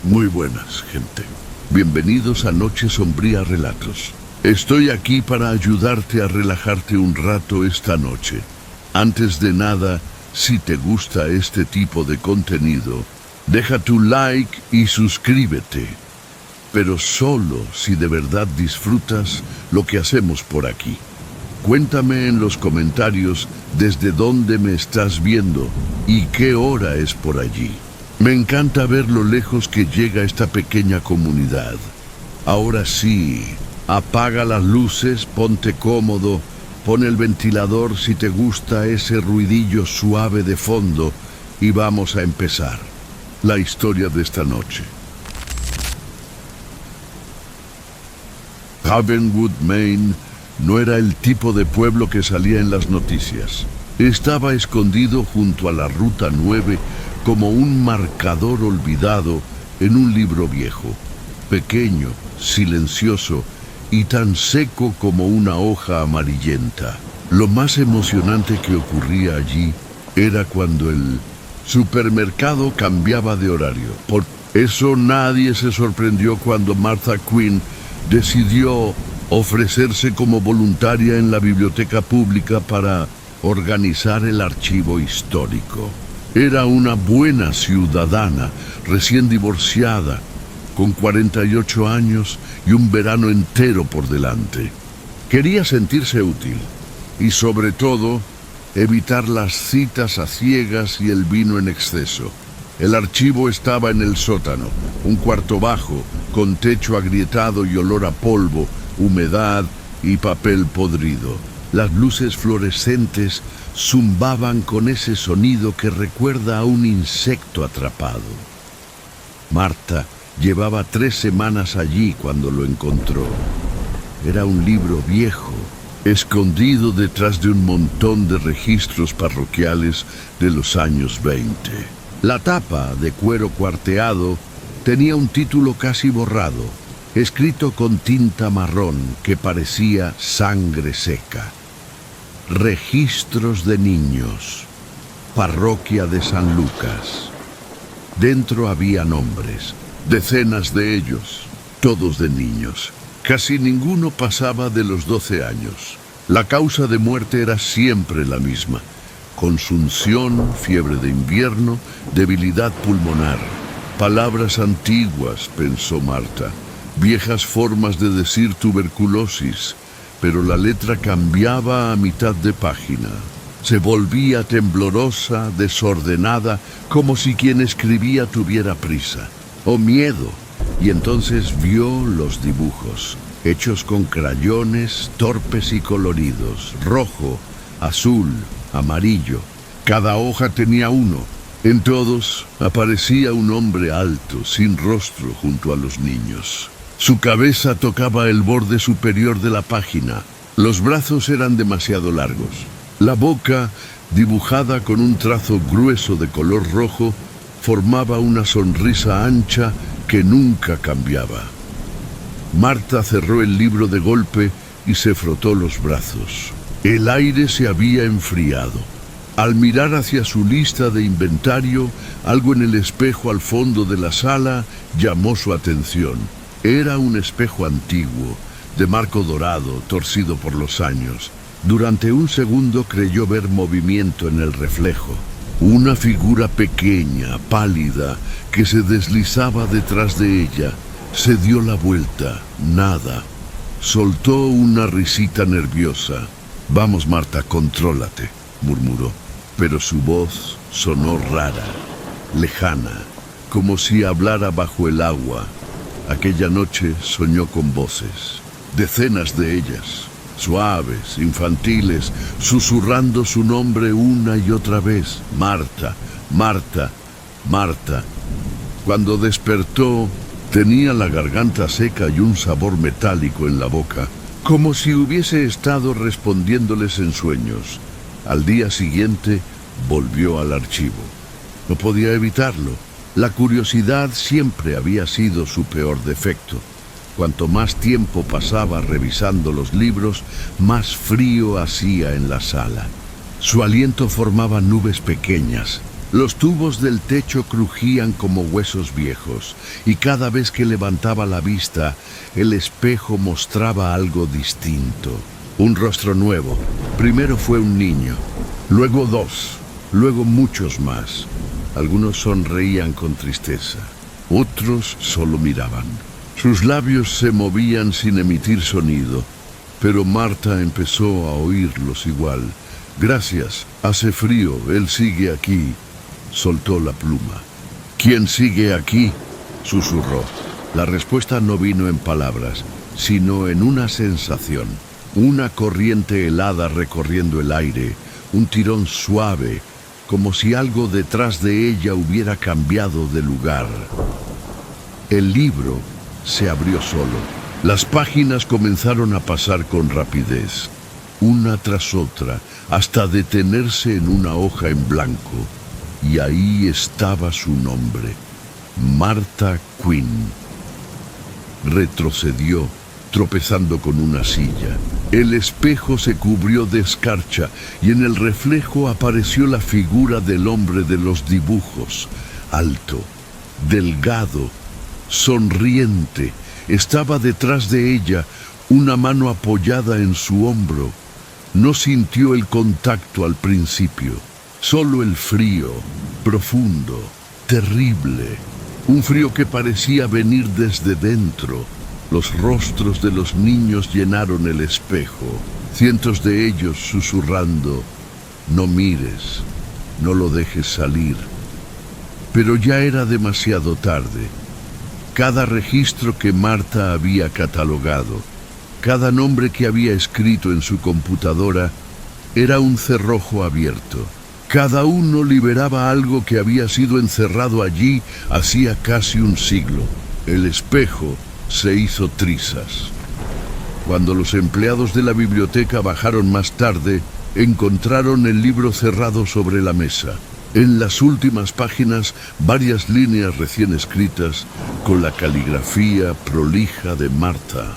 Muy buenas, gente. Bienvenidos a Noche Sombría Relatos. Estoy aquí para ayudarte a relajarte un rato esta noche. Antes de nada, si te gusta este tipo de contenido, deja tu like y suscríbete. Pero solo si de verdad disfrutas lo que hacemos por aquí. Cuéntame en los comentarios desde dónde me estás viendo y qué hora es por allí. Me encanta ver lo lejos que llega esta pequeña comunidad. Ahora sí, apaga las luces, ponte cómodo, pon el ventilador si te gusta ese ruidillo suave de fondo y vamos a empezar la historia de esta noche. Havenwood, Maine, no era el tipo de pueblo que salía en las noticias. Estaba escondido junto a la Ruta 9 como un marcador olvidado en un libro viejo, pequeño, silencioso y tan seco como una hoja amarillenta. Lo más emocionante que ocurría allí era cuando el supermercado cambiaba de horario. Por eso nadie se sorprendió cuando Martha Quinn decidió ofrecerse como voluntaria en la biblioteca pública para organizar el archivo histórico. Era una buena ciudadana, recién divorciada, con 48 años y un verano entero por delante. Quería sentirse útil y, sobre todo, evitar las citas a ciegas y el vino en exceso. El archivo estaba en el sótano, un cuarto bajo, con techo agrietado y olor a polvo, humedad y papel podrido. Las luces fluorescentes zumbaban con ese sonido que recuerda a un insecto atrapado. Marta llevaba 3 semanas allí cuando lo encontró. Era un libro viejo, escondido detrás de un montón de registros parroquiales de los años 20. La tapa, de cuero cuarteado, tenía un título casi borrado, escrito con tinta marrón que parecía sangre seca. Registros de niños. Parroquia de San Lucas. Dentro había nombres, decenas de ellos, todos de niños. Casi ninguno pasaba de los 12 años. La causa de muerte era siempre la misma: consunción, fiebre de invierno, debilidad pulmonar. Palabras antiguas, pensó Marta. Viejas formas de decir tuberculosis, pero la letra cambiaba a mitad de página. Se volvía temblorosa, desordenada, como si quien escribía tuviera prisa o miedo, y entonces vio los dibujos, hechos con crayones torpes y coloridos, rojo, azul, amarillo. Cada hoja tenía uno. En todos aparecía un hombre alto, sin rostro, junto a los niños. Su cabeza tocaba el borde superior de la página. Los brazos eran demasiado largos. La boca, dibujada con un trazo grueso de color rojo, formaba una sonrisa ancha que nunca cambiaba. Marta cerró el libro de golpe y se frotó los brazos. El aire se había enfriado. Al mirar hacia su lista de inventario, algo en el espejo al fondo de la sala llamó su atención. Era un espejo antiguo, de marco dorado, torcido por los años. Durante un segundo creyó ver movimiento en el reflejo. Una figura pequeña, pálida, que se deslizaba detrás de ella. Se dio la vuelta. Nada. Soltó una risita nerviosa. «Vamos, Marta, contrólate», murmuró. Pero su voz sonó rara, lejana, como si hablara bajo el agua. Aquella noche soñó con voces, decenas de ellas, suaves, infantiles, susurrando su nombre una y otra vez: Marta, Marta, Marta. Cuando despertó, tenía la garganta seca y un sabor metálico en la boca, como si hubiese estado respondiéndoles en sueños. Al día siguiente volvió al archivo. No podía evitarlo. La curiosidad siempre había sido su peor defecto. Cuanto más tiempo pasaba revisando los libros, más frío hacía en la sala. Su aliento formaba nubes pequeñas. Los tubos del techo crujían como huesos viejos, y cada vez que levantaba la vista, el espejo mostraba algo distinto. Un rostro nuevo. Primero fue un niño, luego dos, luego muchos más. Algunos sonreían con tristeza, otros solo miraban. Sus labios se movían sin emitir sonido, pero Marta empezó a oírlos igual. Gracias, hace frío, él sigue aquí. Soltó la pluma. ¿Quién sigue aquí?, susurró. La respuesta no vino en palabras, sino en una sensación. Una corriente helada recorriendo el aire, un tirón suave, como si algo detrás de ella hubiera cambiado de lugar. El libro se abrió solo. Las páginas comenzaron a pasar con rapidez, una tras otra, hasta detenerse en una hoja en blanco. Y ahí estaba su nombre, Martha Quinn. Retrocedió, tropezando con una silla. El espejo se cubrió de escarcha y en el reflejo apareció la figura del hombre de los dibujos, alto, delgado, sonriente. Estaba detrás de ella, una mano apoyada en su hombro. No sintió el contacto al principio. Solo el frío, profundo, terrible. Un frío que parecía venir desde dentro. Los rostros de los niños llenaron el espejo. Cientos de ellos susurrando, no mires, no lo dejes salir. Pero ya era demasiado tarde. Cada registro que Marta había catalogado, cada nombre que había escrito en su computadora, era un cerrojo abierto. Cada uno liberaba algo que había sido encerrado allí hacía casi un siglo. El espejo se hizo trizas. Cuando los empleados de la biblioteca bajaron más tarde, encontraron el libro cerrado sobre la mesa. En las últimas páginas, varias líneas recién escritas con la caligrafía prolija de Marta.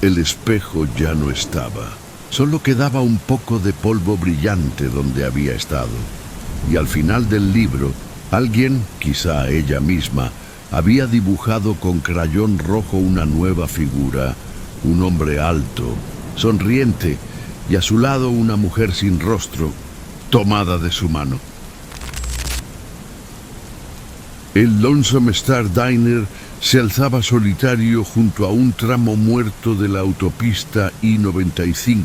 El espejo ya no estaba. Solo quedaba un poco de polvo brillante donde había estado. Y al final del libro, alguien, quizá ella misma, había dibujado con crayón rojo una nueva figura, un hombre alto, sonriente, y a su lado una mujer sin rostro, tomada de su mano. El Lonesome Star Diner se alzaba solitario junto a un tramo muerto de la autopista I-95,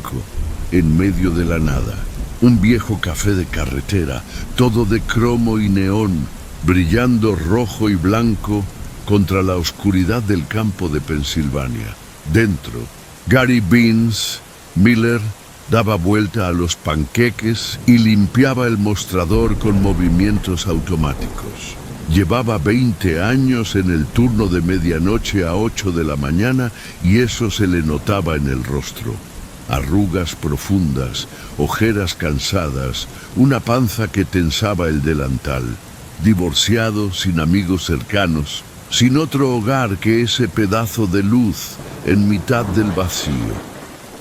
en medio de la nada. Un viejo café de carretera, todo de cromo y neón, brillando rojo y blanco contra la oscuridad del campo de Pensilvania. Dentro, Gary Beans Miller daba vuelta a los panqueques y limpiaba el mostrador con movimientos automáticos. Llevaba 20 años en el turno de medianoche a 8 de la mañana y eso se le notaba en el rostro. Arrugas profundas, ojeras cansadas, una panza que tensaba el delantal. Divorciado, sin amigos cercanos, sin otro hogar que ese pedazo de luz en mitad del vacío.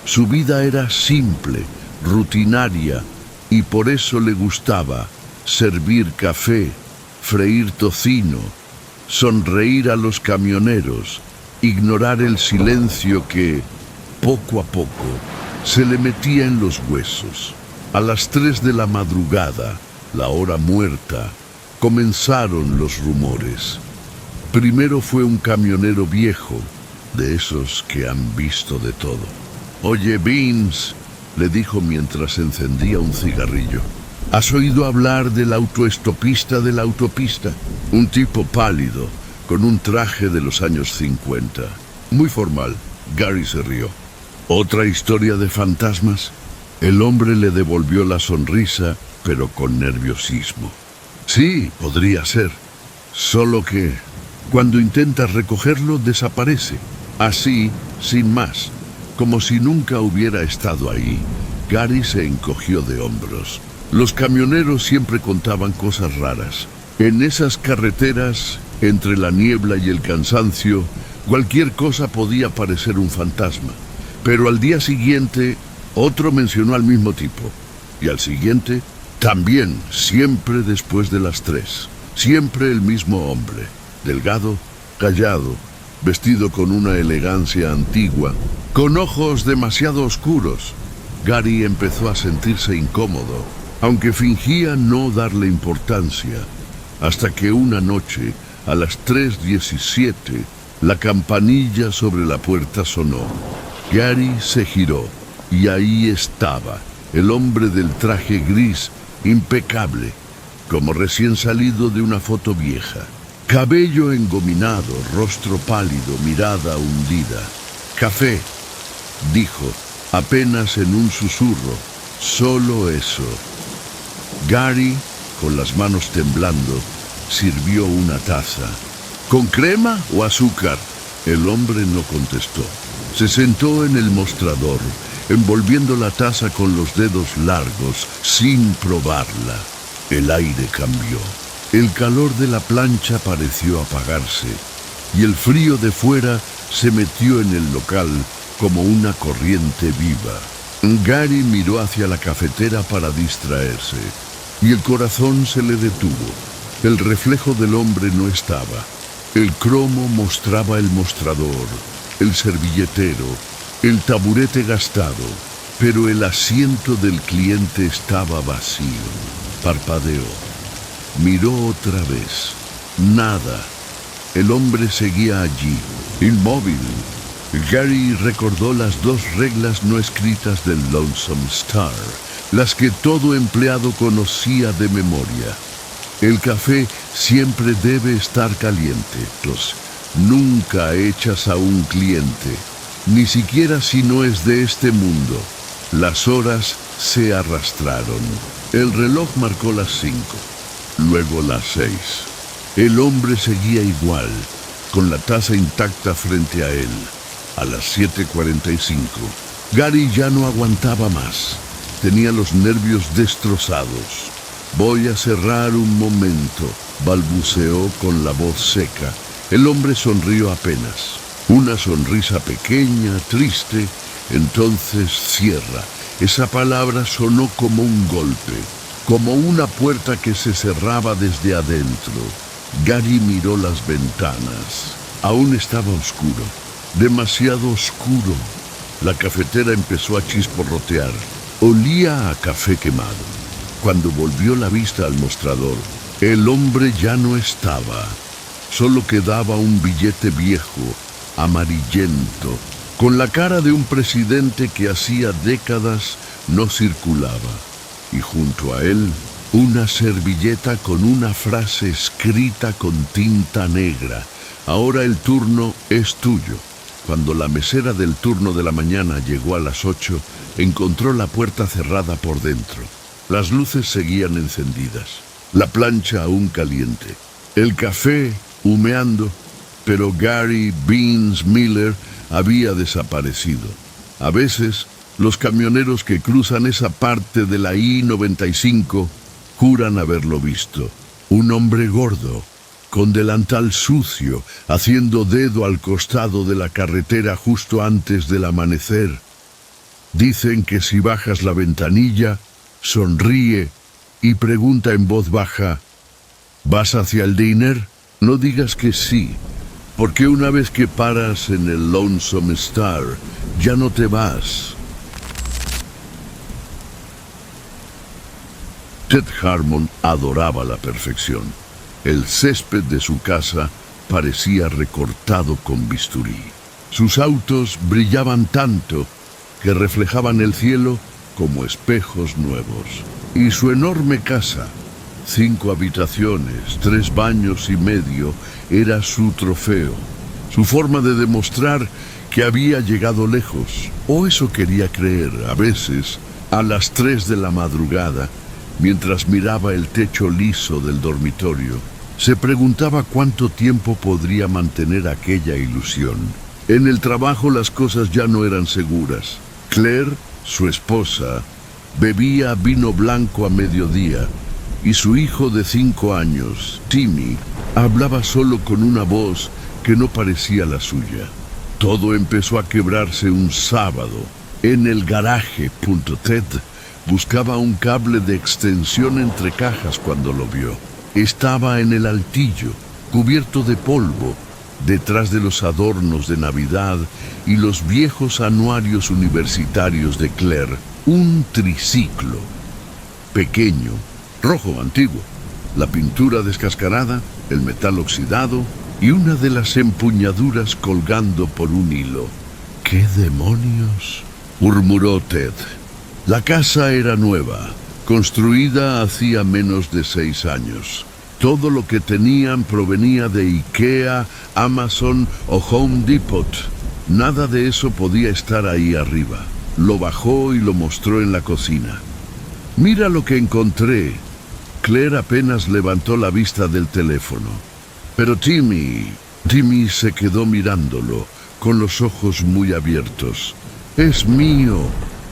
Su vida era simple, rutinaria, y por eso le gustaba servir café, freír tocino, sonreír a los camioneros, ignorar el silencio que, poco a poco, se le metía en los huesos. A las 3 de la madrugada, la hora muerta, comenzaron los rumores. Primero fue un camionero viejo, de esos que han visto de todo. «Oye, Beans», le dijo mientras encendía un cigarrillo, «¿has oído hablar del autoestopista de la autopista? Un tipo pálido, con un traje de los años 50. Muy formal». Gary se rió. «¿Otra historia de fantasmas?» El hombre le devolvió la sonrisa, pero con nerviosismo. «Sí, podría ser. Solo que, cuando intentas recogerlo, desaparece. Así, sin más, como si nunca hubiera estado ahí». Gary se encogió de hombros. Los camioneros siempre contaban cosas raras. En esas carreteras, entre la niebla y el cansancio, cualquier cosa podía parecer un fantasma. Pero al día siguiente, otro mencionó al mismo tipo. Y al siguiente, También, siempre después de las 3. Siempre el mismo hombre, delgado, callado, vestido con una elegancia antigua, con ojos demasiado oscuros. Gary empezó a sentirse incómodo, aunque fingía no darle importancia, hasta que una noche, a las 3:17, la campanilla sobre la puerta sonó. Gary se giró, y ahí estaba, el hombre del traje gris, impecable, como recién salido de una foto vieja. Cabello engominado, rostro pálido, mirada hundida. «Café», dijo, apenas en un susurro, solo eso. Gary, con las manos temblando, sirvió una taza. «¿Con crema o azúcar?». El hombre no contestó. Se sentó en el mostrador, envolviendo la taza con los dedos largos, sin probarla. El aire cambió. El calor de la plancha pareció apagarse, y el frío de fuera se metió en el local como una corriente viva. Gary miró hacia la cafetera para distraerse, y el corazón se le detuvo. El reflejo del hombre no estaba. El cromo mostraba el mostrador, el servilletero, el taburete gastado, pero el asiento del cliente estaba vacío. Parpadeó. Miró otra vez. Nada. El hombre seguía allí, inmóvil. Gary recordó las 2 reglas no escritas del Lonesome Star, las que todo empleado conocía de memoria. El café siempre debe estar caliente. Nunca echas a un cliente, ni siquiera si no es de este mundo. Las horas se arrastraron. El reloj marcó las 5, luego las 6. El hombre seguía igual, con la taza intacta frente a él. A las 7:45, Gary ya no aguantaba más. Tenía los nervios destrozados. «Voy a cerrar un momento», balbuceó con la voz seca. El hombre sonrió apenas. Una sonrisa pequeña, triste. Entonces cierra. Esa palabra sonó como un golpe, como una puerta que se cerraba desde adentro. Gary miró las ventanas. Aún estaba oscuro, demasiado oscuro. La cafetera empezó a chisporrotear. Olía a café quemado. Cuando volvió la vista al mostrador, el hombre ya no estaba. Solo quedaba un billete viejo, amarillento, con la cara de un presidente que hacía décadas no circulaba. Y junto a él, una servilleta con una frase escrita con tinta negra. «Ahora el turno es tuyo». Cuando la mesera del turno de la mañana llegó a las 8, encontró la puerta cerrada por dentro. Las luces seguían encendidas, la plancha aún caliente, el café humeando, pero Gary Beans Miller había desaparecido. A veces, los camioneros que cruzan esa parte de la I-95 juran haberlo visto. Un hombre gordo, con delantal sucio, haciendo dedo al costado de la carretera justo antes del amanecer. Dicen que si bajas la ventanilla, sonríe y pregunta en voz baja: «¿Vas hacia el diner?». No digas que sí, porque una vez que paras en el Lonesome Star, ya no te vas. Ted Harmon adoraba la perfección. El césped de su casa parecía recortado con bisturí. Sus autos brillaban tanto que reflejaban el cielo como espejos nuevos. Y su enorme casa, 5 habitaciones, 3 baños y medio, era su trofeo, su forma de demostrar que había llegado lejos. O eso quería creer, a veces, a las 3 de la madrugada, mientras miraba el techo liso del dormitorio. Se preguntaba cuánto tiempo podría mantener aquella ilusión. En el trabajo las cosas ya no eran seguras. Claire, su esposa, bebía vino blanco a mediodía, y su hijo de 5 años, Timmy, hablaba solo con una voz que no parecía la suya. Todo empezó a quebrarse un sábado, en el garaje. Ted Buscaba un cable de extensión entre cajas cuando lo vio. Estaba en el altillo, cubierto de polvo, detrás de los adornos de Navidad y los viejos anuarios universitarios de Claire. Un triciclo, pequeño, rojo antiguo, la pintura descascarada, el metal oxidado y una de las empuñaduras colgando por un hilo. ¿Qué demonios?, murmuró Ted. La casa era nueva, construida hacía menos de 6 años. Todo lo que tenían provenía de IKEA, Amazon o Home Depot. Nada de eso podía estar ahí arriba. Lo bajó y lo mostró en la cocina. «Mira lo que encontré». Claire apenas levantó la vista del teléfono. Pero Timmy se quedó mirándolo, con los ojos muy abiertos. «Es mío»,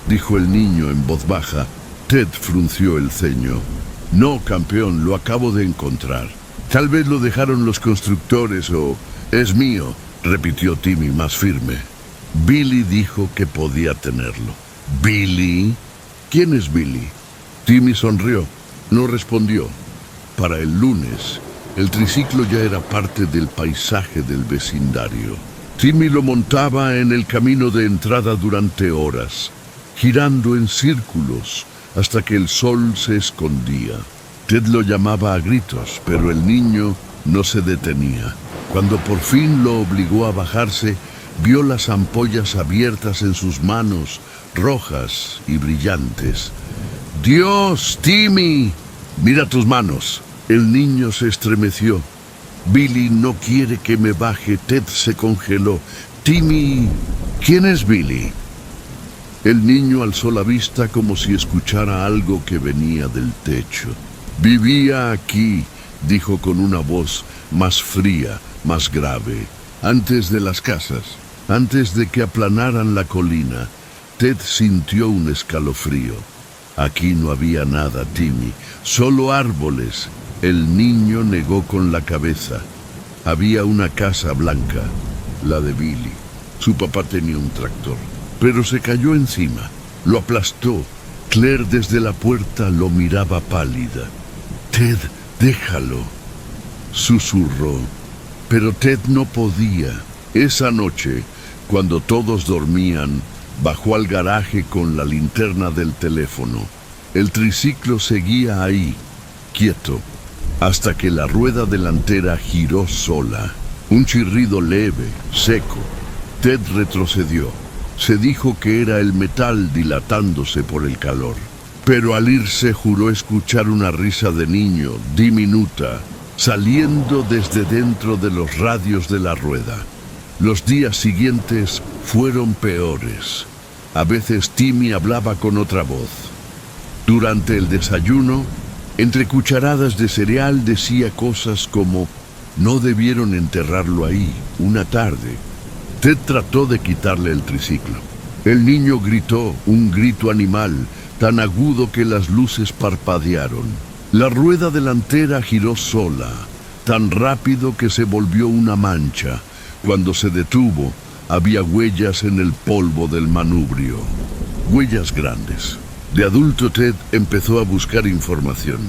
dijo el niño en voz baja. Ted frunció el ceño. «No, campeón, lo acabo de encontrar. Tal vez lo dejaron los constructores o...» «Es mío», repitió Timmy más firme. Billy dijo que podía tenerlo. «¿Billy? ¿Quién es Billy?» Timmy sonrió. No respondió. Para el lunes, el triciclo ya era parte del paisaje del vecindario. Timmy lo montaba en el camino de entrada durante horas, girando en círculos hasta que el sol se escondía. Ted lo llamaba a gritos, pero el niño no se detenía. Cuando por fin lo obligó a bajarse, vio las ampollas abiertas en sus manos, rojas y brillantes. «¡Dios, Timmy! Mira tus manos». El niño se estremeció. «Billy no quiere que me baje». Ted se congeló. «Timmy, ¿quién es Billy?» El niño alzó la vista como si escuchara algo que venía del techo. «Vivía aquí», dijo con una voz más fría, más grave. «Antes de las casas, antes de que aplanaran la colina». Ted sintió un escalofrío. «Aquí no había nada, Timmy, solo árboles». El niño negó con la cabeza. Había una casa blanca, la de Billy. Su papá tenía un tractor, pero se cayó encima. Lo aplastó. Claire desde la puerta lo miraba pálida. «Ted, déjalo», susurró. Pero Ted no podía. Esa noche, cuando todos dormían, bajó al garaje con la linterna del teléfono. El triciclo seguía ahí, quieto, hasta que la rueda delantera giró sola. Un chirrido leve, seco. Ted retrocedió. Se dijo que era el metal dilatándose por el calor. Pero al irse juró escuchar una risa de niño, diminuta, saliendo desde dentro de los radios de la rueda. Los días siguientes fueron peores. A veces Timmy hablaba con otra voz. Durante el desayuno, entre cucharadas de cereal decía cosas como: «No debieron enterrarlo ahí, una tarde». Ted trató de quitarle el triciclo. El niño gritó, un grito animal, tan agudo que las luces parpadearon. La rueda delantera giró sola, tan rápido que se volvió una mancha. Cuando se detuvo, había huellas en el polvo del manubrio. Huellas grandes. De adulto, Ted empezó a buscar información.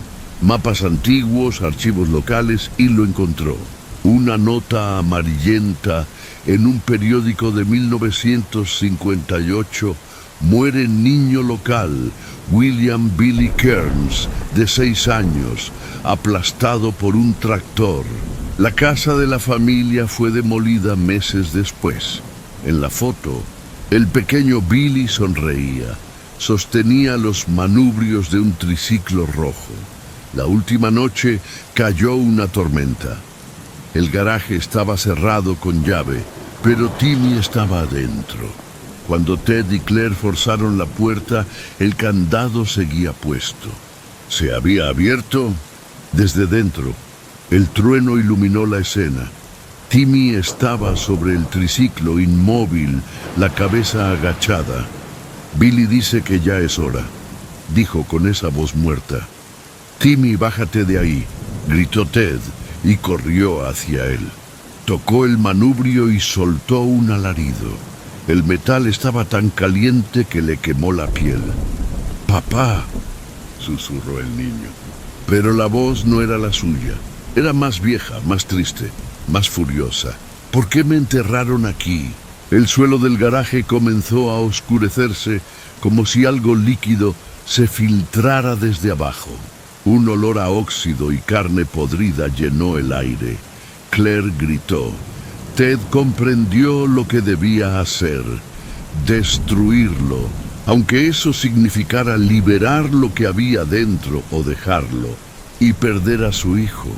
Mapas antiguos, archivos locales, y lo encontró. Una nota amarillenta en un periódico de 1958. Muere niño local, William Billy Kearns, de 6 años, aplastado por un tractor. La casa de la familia fue demolida meses después. En la foto, el pequeño Billy sonreía. Sostenía los manubrios de un triciclo rojo. La última noche cayó una tormenta. El garaje estaba cerrado con llave, pero Timmy estaba adentro. Cuando Ted y Claire forzaron la puerta, el candado seguía puesto. ¿Se había abierto? Desde dentro, el trueno iluminó la escena. Timmy estaba sobre el triciclo, inmóvil, la cabeza agachada. «Billy dice que ya es hora», dijo con esa voz muerta. «Timmy, bájate de ahí», gritó Ted y corrió hacia él. Tocó el manubrio y soltó un alarido. El metal estaba tan caliente que le quemó la piel. Papá, susurró el niño. Pero la voz no era la suya. Era más vieja, más triste, más furiosa. ¿Por qué me enterraron aquí? El suelo del garaje comenzó a oscurecerse como si algo líquido se filtrara desde abajo. Un olor a óxido y carne podrida llenó el aire. Claire gritó. Ted comprendió lo que debía hacer. Destruirlo, aunque eso significara liberar lo que había dentro o dejarlo, y perder a su hijo.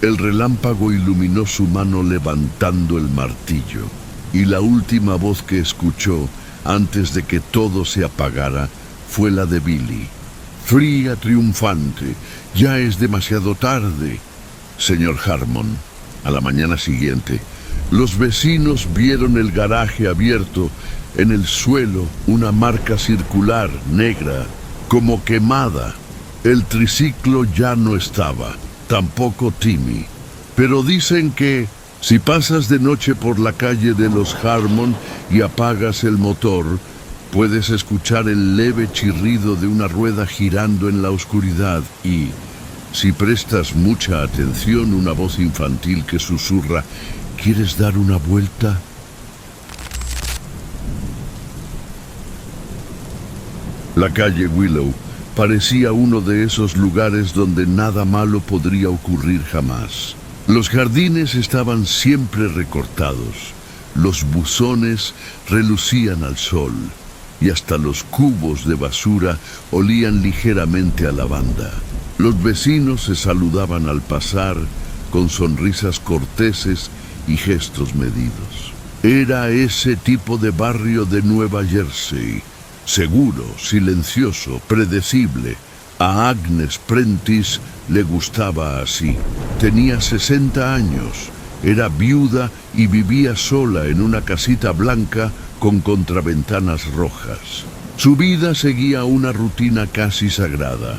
El relámpago iluminó su mano levantando el martillo, y la última voz que escuchó, antes de que todo se apagara, fue la de Billy. Fría, triunfante. Ya es demasiado tarde. Señor Harmon, a la mañana siguiente, los vecinos vieron el garaje abierto. En el suelo, una marca circular, negra, como quemada. El triciclo ya no estaba, tampoco Timmy. Pero dicen que si pasas de noche por la calle de los Harmon y apagas el motor, puedes escuchar el leve chirrido de una rueda girando en la oscuridad y, si prestas mucha atención, una voz infantil que susurra, ¿quieres dar una vuelta? La calle Willow parecía uno de esos lugares donde nada malo podría ocurrir jamás. Los jardines estaban siempre recortados, los buzones relucían al sol y hasta los cubos de basura olían ligeramente a lavanda. Los vecinos se saludaban al pasar con sonrisas corteses y gestos medidos. Era ese tipo de barrio de Nueva Jersey, seguro, silencioso, predecible. A Agnes Prentice le gustaba así. Tenía 60 años, era viuda y vivía sola en una casita blanca con contraventanas rojas. Su vida seguía una rutina casi sagrada.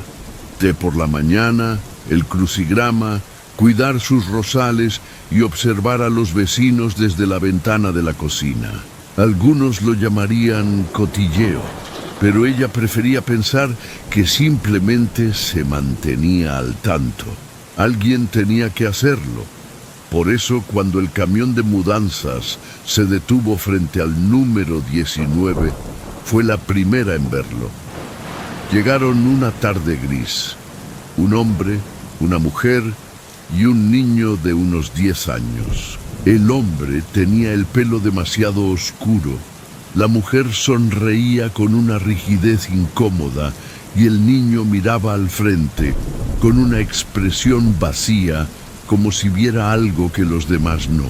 Té por la mañana, el crucigrama, cuidar sus rosales y observar a los vecinos desde la ventana de la cocina. Algunos lo llamarían cotilleo, pero ella prefería pensar que simplemente se mantenía al tanto. Alguien tenía que hacerlo. Por eso, cuando el camión de mudanzas se detuvo frente al número 19, fue la primera en verlo. Llegaron una tarde gris. Un hombre, una mujer y un niño de unos 10 años. El hombre tenía el pelo demasiado oscuro. La mujer sonreía con una rigidez incómoda y el niño miraba al frente con una expresión vacía, como si viera algo que los demás no.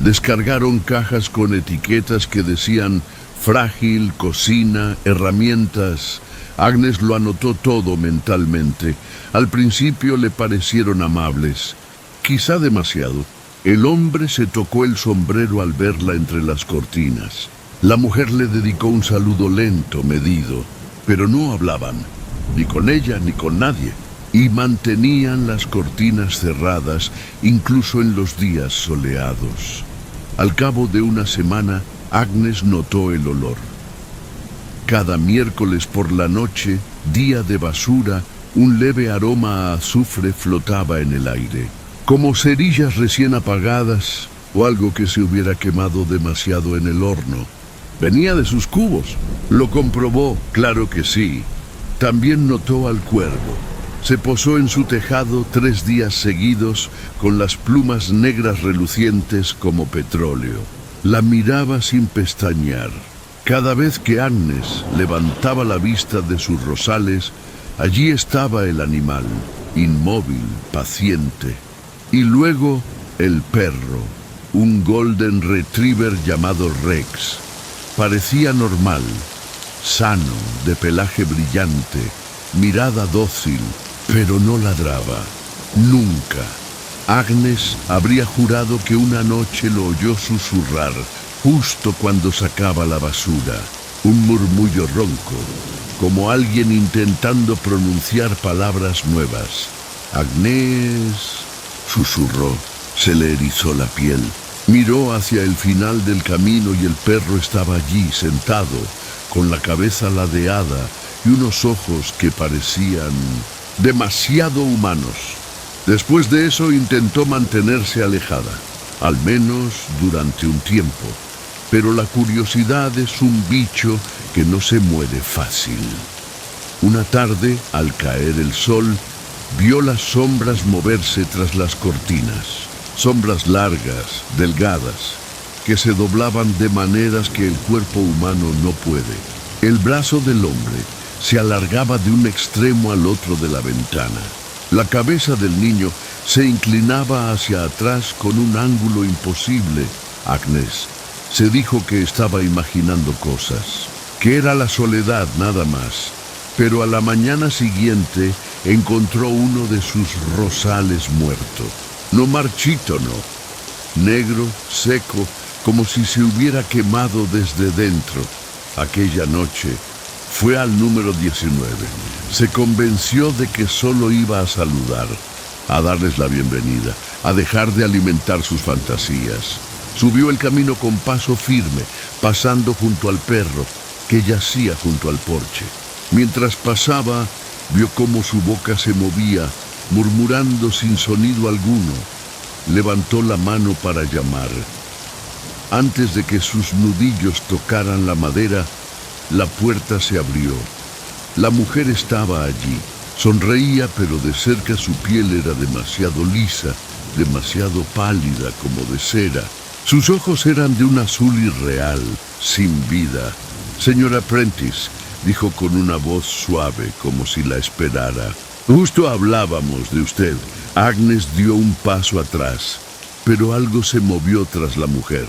Descargaron cajas con etiquetas que decían frágil, cocina, herramientas. Agnes lo anotó todo mentalmente. Al principio le parecieron amables, quizá demasiado. El hombre se tocó el sombrero al verla entre las cortinas. La mujer le dedicó un saludo lento, medido, pero no hablaban, ni con ella ni con nadie, y mantenían las cortinas cerradas incluso en los días soleados. Al cabo de una semana, Agnes notó el olor. Cada miércoles por la noche, día de basura, un leve aroma a azufre flotaba en el aire, como cerillas recién apagadas o algo que se hubiera quemado demasiado en el horno. Venía de sus cubos. Lo comprobó, claro que sí. También notó al cuervo. Se posó en su tejado 3 días seguidos con las plumas negras relucientes como petróleo. La miraba sin pestañear. Cada vez que Agnes levantaba la vista de sus rosales, allí estaba el animal, inmóvil, paciente. Y luego el perro, un golden retriever llamado Rex. Parecía normal, sano, de pelaje brillante, mirada dócil, pero no ladraba. Nunca. Agnes habría jurado que una noche lo oyó susurrar, justo cuando sacaba la basura. Un murmullo ronco, como alguien intentando pronunciar palabras nuevas. Agnes, susurró, se le erizó la piel. Miró hacia el final del camino y el perro estaba allí, sentado, con la cabeza ladeada, y unos ojos que parecían demasiado humanos. Después de eso intentó mantenerse alejada, al menos durante un tiempo. Pero la curiosidad es un bicho que no se muere fácil. Una tarde, al caer el sol, vio las sombras moverse tras las cortinas. Sombras largas, delgadas, que se doblaban de maneras que el cuerpo humano no puede. El brazo del hombre se alargaba de un extremo al otro de la ventana. La cabeza del niño se inclinaba hacia atrás con un ángulo imposible. Agnes se dijo que estaba imaginando cosas, que era la soledad nada más. Pero a la mañana siguiente encontró uno de sus rosales muerto. No marchito, no. Negro, seco, como si se hubiera quemado desde dentro. Aquella noche fue al número 19. Se convenció de que solo iba a saludar, a darles la bienvenida, a dejar de alimentar sus fantasías. Subió el camino con paso firme, pasando junto al perro, que yacía junto al porche. Mientras pasaba, vio cómo su boca se movía, murmurando sin sonido alguno. Levantó la mano para llamar. Antes de que sus nudillos tocaran la madera, la puerta se abrió. La mujer estaba allí. Sonreía, pero de cerca su piel era demasiado lisa, demasiado pálida, como de cera. Sus ojos eran de un azul irreal, sin vida. «Señora Prentice», dijo con una voz suave, como si la esperara. «Justo hablábamos de usted». Agnes dio un paso atrás, pero algo se movió tras la mujer.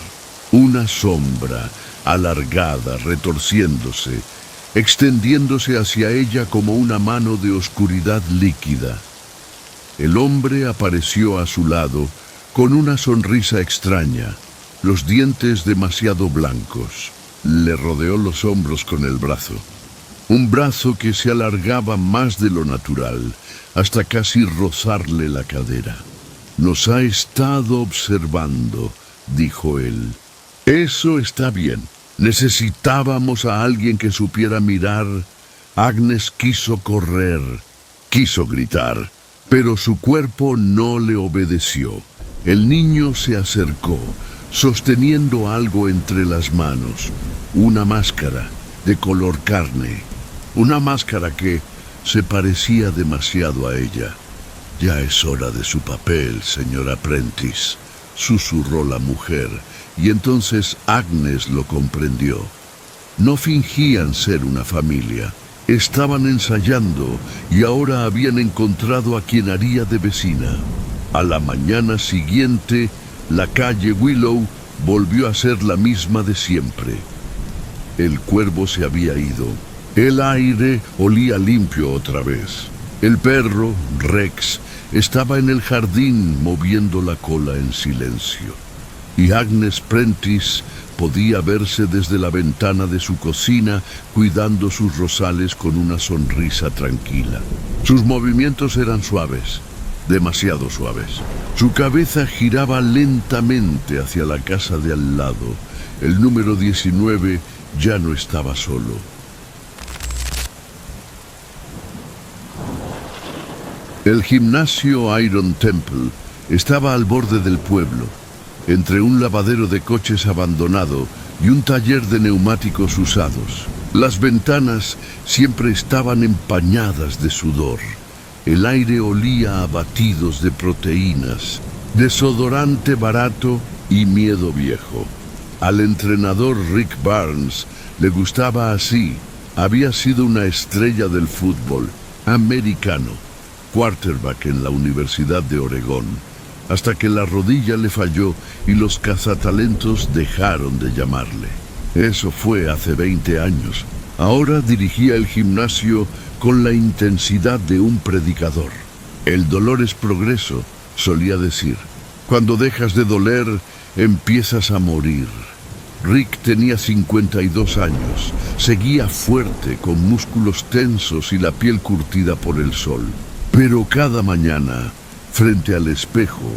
Una sombra, alargada, retorciéndose, extendiéndose hacia ella como una mano de oscuridad líquida. El hombre apareció a su lado, con una sonrisa extraña, los dientes demasiado blancos. Le rodeó los hombros con el brazo. Un brazo que se alargaba más de lo natural, hasta casi rozarle la cadera. «Nos ha estado observando», dijo él. «Eso está bien. Necesitábamos a alguien que supiera mirar». Agnes quiso correr, quiso gritar, pero su cuerpo no le obedeció. El niño se acercó, sosteniendo algo entre las manos, una máscara de color carne, una máscara que se parecía demasiado a ella. «Ya es hora de su papel, señora Prentice», susurró la mujer, y entonces Agnes lo comprendió. No fingían ser una familia, estaban ensayando y ahora habían encontrado a quien haría de vecina. A la mañana siguiente, la calle Willow volvió a ser la misma de siempre. El cuervo se había ido. El aire olía limpio otra vez. El perro, Rex, estaba en el jardín moviendo la cola en silencio. Y Agnes Prentice podía verse desde la ventana de su cocina cuidando sus rosales con una sonrisa tranquila. Sus movimientos eran suaves, demasiado suaves. Su cabeza giraba lentamente hacia la casa de al lado. El número 19 ya no estaba solo. El gimnasio Iron Temple estaba al borde del pueblo, entre un lavadero de coches abandonado y un taller de neumáticos usados. Las ventanas siempre estaban empañadas de sudor. El aire olía a batidos de proteínas, desodorante barato y miedo viejo. Al entrenador Rick Barnes le gustaba así. Había sido una estrella del fútbol americano, quarterback en la Universidad de Oregón, hasta que la rodilla le falló y los cazatalentos dejaron de llamarle. Eso fue hace 20 años. Ahora dirigía el gimnasio con la intensidad de un predicador. «El dolor es progreso», solía decir. «Cuando dejas de doler, empiezas a morir». Rick tenía 52 años. Seguía fuerte, con músculos tensos y la piel curtida por el sol. Pero cada mañana, frente al espejo,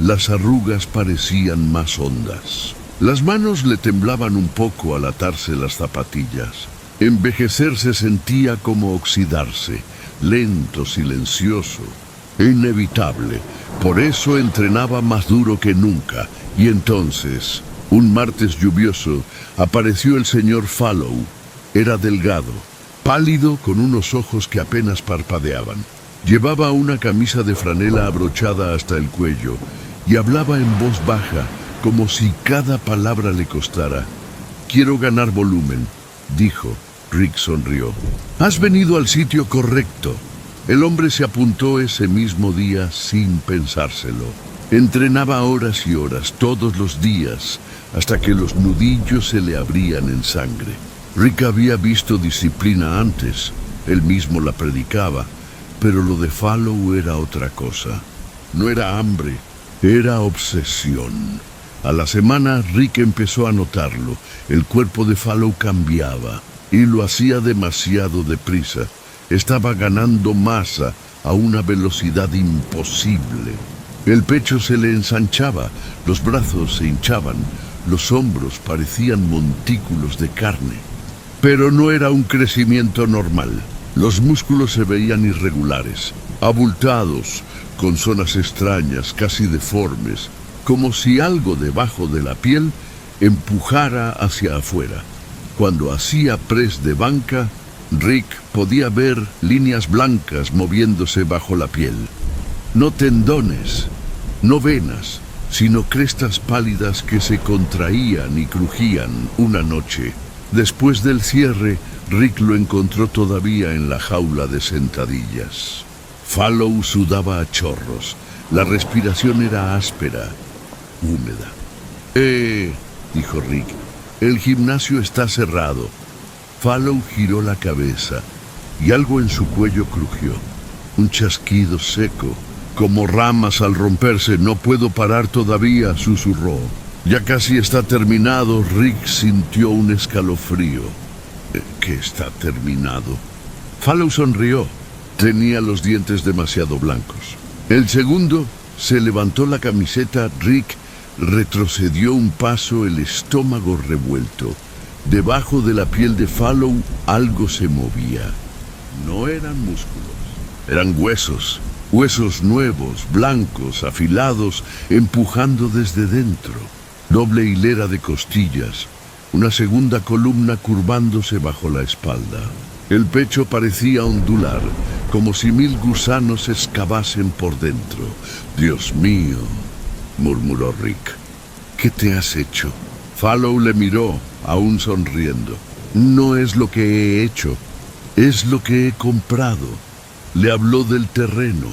las arrugas parecían más hondas. Las manos le temblaban un poco al atarse las zapatillas. Envejecer se sentía como oxidarse, lento, silencioso, inevitable. Por eso entrenaba más duro que nunca. Y entonces, un martes lluvioso, apareció el señor Fallow. Era delgado, pálido, con unos ojos que apenas parpadeaban. Llevaba una camisa de franela abrochada hasta el cuello y hablaba en voz baja, como si cada palabra le costara. «Quiero ganar volumen», dijo. Rick sonrió. «Has venido al sitio correcto». El hombre se apuntó ese mismo día sin pensárselo. Entrenaba horas y horas, todos los días, hasta que los nudillos se le abrían en sangre. Rick había visto disciplina antes, él mismo la predicaba, pero lo de Fallow era otra cosa. No era hambre, era obsesión. A la semana Rick empezó a notarlo. El cuerpo de Fallow cambiaba y lo hacía demasiado deprisa. Estaba ganando masa a una velocidad imposible. El pecho se le ensanchaba, los brazos se hinchaban, los hombros parecían montículos de carne. Pero no era un crecimiento normal. Los músculos se veían irregulares, abultados, con zonas extrañas, casi deformes, como si algo debajo de la piel empujara hacia afuera. Cuando hacía press de banca, Rick podía ver líneas blancas moviéndose bajo la piel. No tendones, no venas, sino crestas pálidas que se contraían y crujían una noche. Después del cierre, Rick lo encontró todavía en la jaula de sentadillas. Fallow sudaba a chorros. La respiración era áspera, húmeda. Dijo Rick, el gimnasio está cerrado. Fallow giró la cabeza y algo en su cuello crujió. Un chasquido seco, como ramas al romperse. «No puedo parar todavía», susurró. «Ya casi está terminado». Rick sintió un escalofrío. «¿Qué está terminado?» Fallow sonrió. Tenía los dientes demasiado blancos. El segundo se levantó la camiseta. Rick retrocedió un paso, el estómago revuelto. Debajo de la piel de Fallow algo se movía. No eran músculos, eran huesos. Huesos nuevos, blancos, afilados, empujando desde dentro. Doble hilera de costillas, una segunda columna curvándose bajo la espalda. El pecho parecía ondular, como si 1000 gusanos excavasen por dentro. «Dios mío», murmuró Rick. «¿Qué te has hecho?» Fallow le miró, aún sonriendo. «No es lo que he hecho, es lo que he comprado». Le habló del terreno,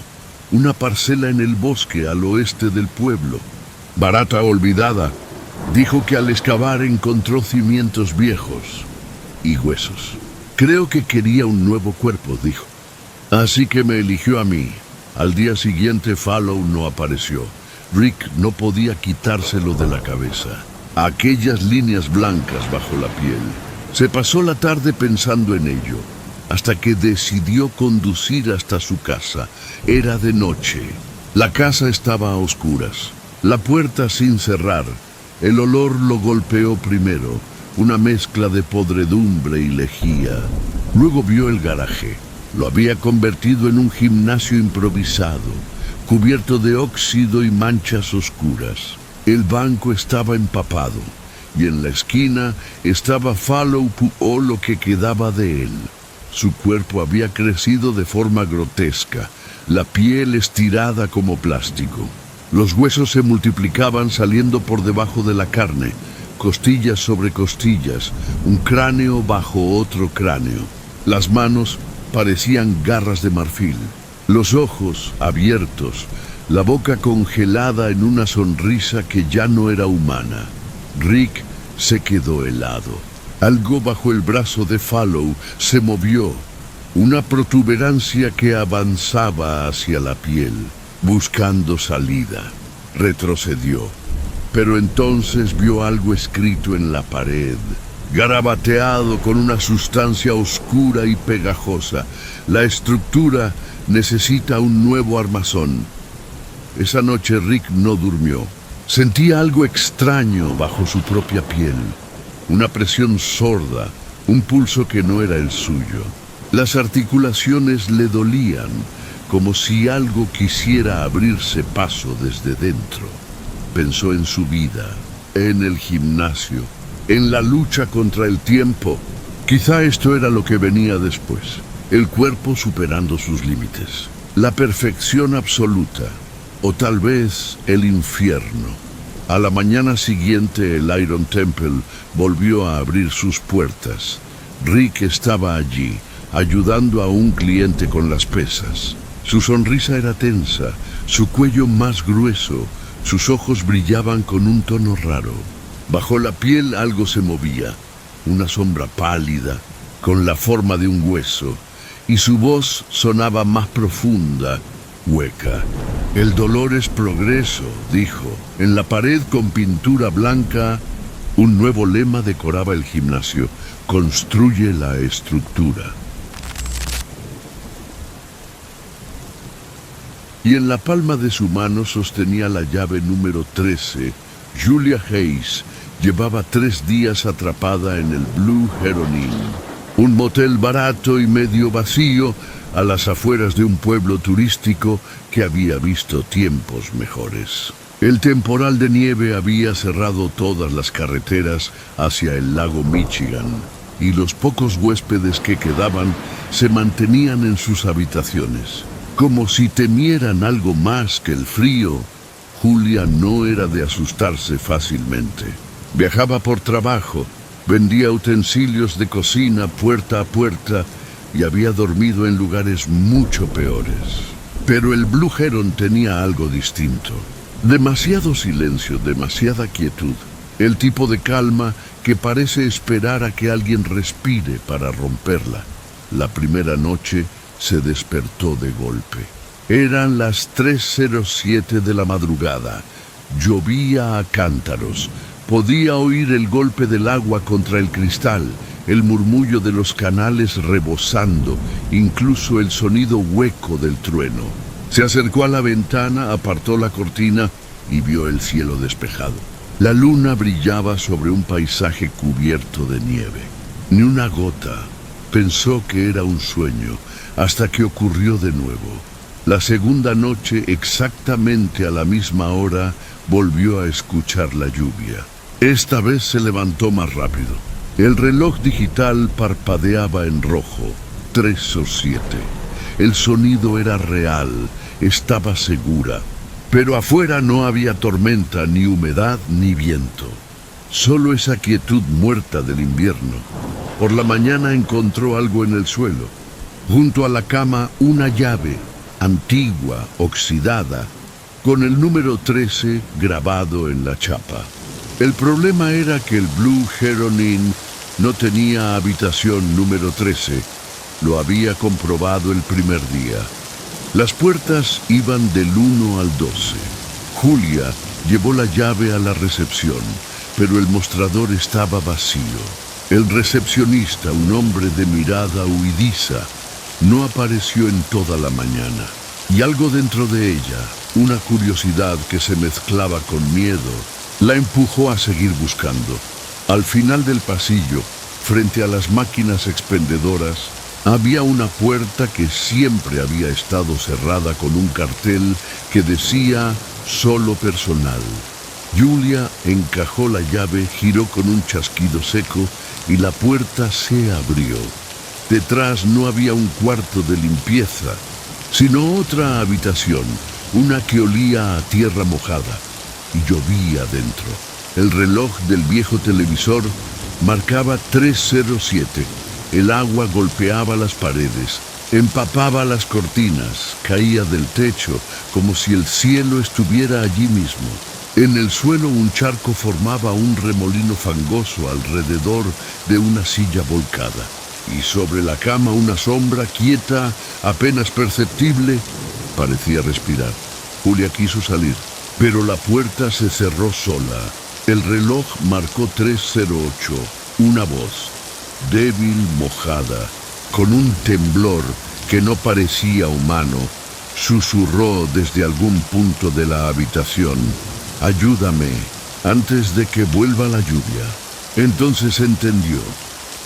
una parcela en el bosque al oeste del pueblo. «Barata olvidada». Dijo que al excavar encontró cimientos viejos y huesos. «Creo que quería un nuevo cuerpo», dijo. «Así que me eligió a mí». Al día siguiente Fallow no apareció. Rick no podía quitárselo de la cabeza. Aquellas líneas blancas bajo la piel. Se pasó la tarde pensando en ello, hasta que decidió conducir hasta su casa. Era de noche. La casa estaba a oscuras, la puerta sin cerrar. El olor lo golpeó primero, una mezcla de podredumbre y lejía. Luego vio el garaje. Lo había convertido en un gimnasio improvisado, cubierto de óxido y manchas oscuras. El banco estaba empapado, y en la esquina estaba Fallow, o lo que quedaba de él. Su cuerpo había crecido de forma grotesca, la piel estirada como plástico. Los huesos se multiplicaban saliendo por debajo de la carne, costillas sobre costillas, un cráneo bajo otro cráneo. Las manos parecían garras de marfil, los ojos abiertos, la boca congelada en una sonrisa que ya no era humana. Rick se quedó helado. Algo bajo el brazo de Fallow se movió, una protuberancia que avanzaba hacia la piel, buscando salida. Retrocedió, pero entonces vio algo escrito en la pared, garabateado con una sustancia oscura y pegajosa. «La estructura necesita un nuevo armazón». Esa noche Rick no durmió. Sentía algo extraño bajo su propia piel, una presión sorda, un pulso que no era el suyo. Las articulaciones le dolían, como si algo quisiera abrirse paso desde dentro. Pensó en su vida, en el gimnasio, en la lucha contra el tiempo. Quizá esto era lo que venía después, el cuerpo superando sus límites, la perfección absoluta, o tal vez el infierno. A la mañana siguiente el Iron Temple volvió a abrir sus puertas. Rick estaba allí, ayudando a un cliente con las pesas. Su sonrisa era tensa, su cuello más grueso, sus ojos brillaban con un tono raro. Bajo la piel algo se movía, una sombra pálida, con la forma de un hueso, y su voz sonaba más profunda, hueca. El dolor es progreso, dijo. En la pared con pintura blanca, un nuevo lema decoraba el gimnasio: construye la estructura. Y en la palma de su mano sostenía la llave número 13. Julia Hayes llevaba 3 días atrapada en el Blue Heron Inn, un motel barato y medio vacío a las afueras de un pueblo turístico que había visto tiempos mejores. El temporal de nieve había cerrado todas las carreteras hacia el lago Michigan, y los pocos huéspedes que quedaban se mantenían en sus habitaciones. Como si temieran algo más que el frío, Julia no era de asustarse fácilmente. Viajaba por trabajo, vendía utensilios de cocina puerta a puerta y había dormido en lugares mucho peores. Pero el Blue Heron tenía algo distinto. Demasiado silencio, demasiada quietud. El tipo de calma que parece esperar a que alguien respire para romperla. La primera noche se despertó de golpe. Eran las 3:07 de la madrugada. Llovía a cántaros. Podía oír el golpe del agua contra el cristal, el murmullo de los canales rebosando, incluso el sonido hueco del trueno. Se acercó a la ventana, apartó la cortina y vio el cielo despejado. La luna brillaba sobre un paisaje cubierto de nieve. Ni una gota. Pensó que era un sueño, hasta que ocurrió de nuevo. La segunda noche, exactamente a la misma hora, volvió a escuchar la lluvia. Esta vez se levantó más rápido. El reloj digital parpadeaba en rojo, 3:07. El sonido era real, estaba segura. Pero afuera no había tormenta, ni humedad, ni viento. Solo esa quietud muerta del invierno. Por la mañana encontró algo en el suelo. Junto a la cama, una llave, antigua, oxidada, con el número 13 grabado en la chapa. El problema era que el Blue Heron Inn no tenía habitación número 13. Lo había comprobado el primer día. Las puertas iban del 1 al 12. Julia llevó la llave a la recepción, pero el mostrador estaba vacío. El recepcionista, un hombre de mirada huidiza, no apareció en toda la mañana. Y algo dentro de ella, una curiosidad que se mezclaba con miedo, la empujó a seguir buscando. Al final del pasillo, frente a las máquinas expendedoras, había una puerta que siempre había estado cerrada con un cartel que decía «Solo personal». Julia encajó la llave, giró con un chasquido seco y la puerta se abrió. Detrás no había un cuarto de limpieza, sino otra habitación, una que olía a tierra mojada, y llovía dentro. El reloj del viejo televisor marcaba 3:07. El agua golpeaba las paredes, empapaba las cortinas, caía del techo, como si el cielo estuviera allí mismo. En el suelo un charco formaba un remolino fangoso alrededor de una silla volcada. Y sobre la cama una sombra quieta, apenas perceptible, parecía respirar. Julia quiso salir, pero la puerta se cerró sola. El reloj marcó 3:08. Una voz, débil, mojada, con un temblor que no parecía humano, susurró desde algún punto de la habitación: «Ayúdame, antes de que vuelva la lluvia». Entonces entendió.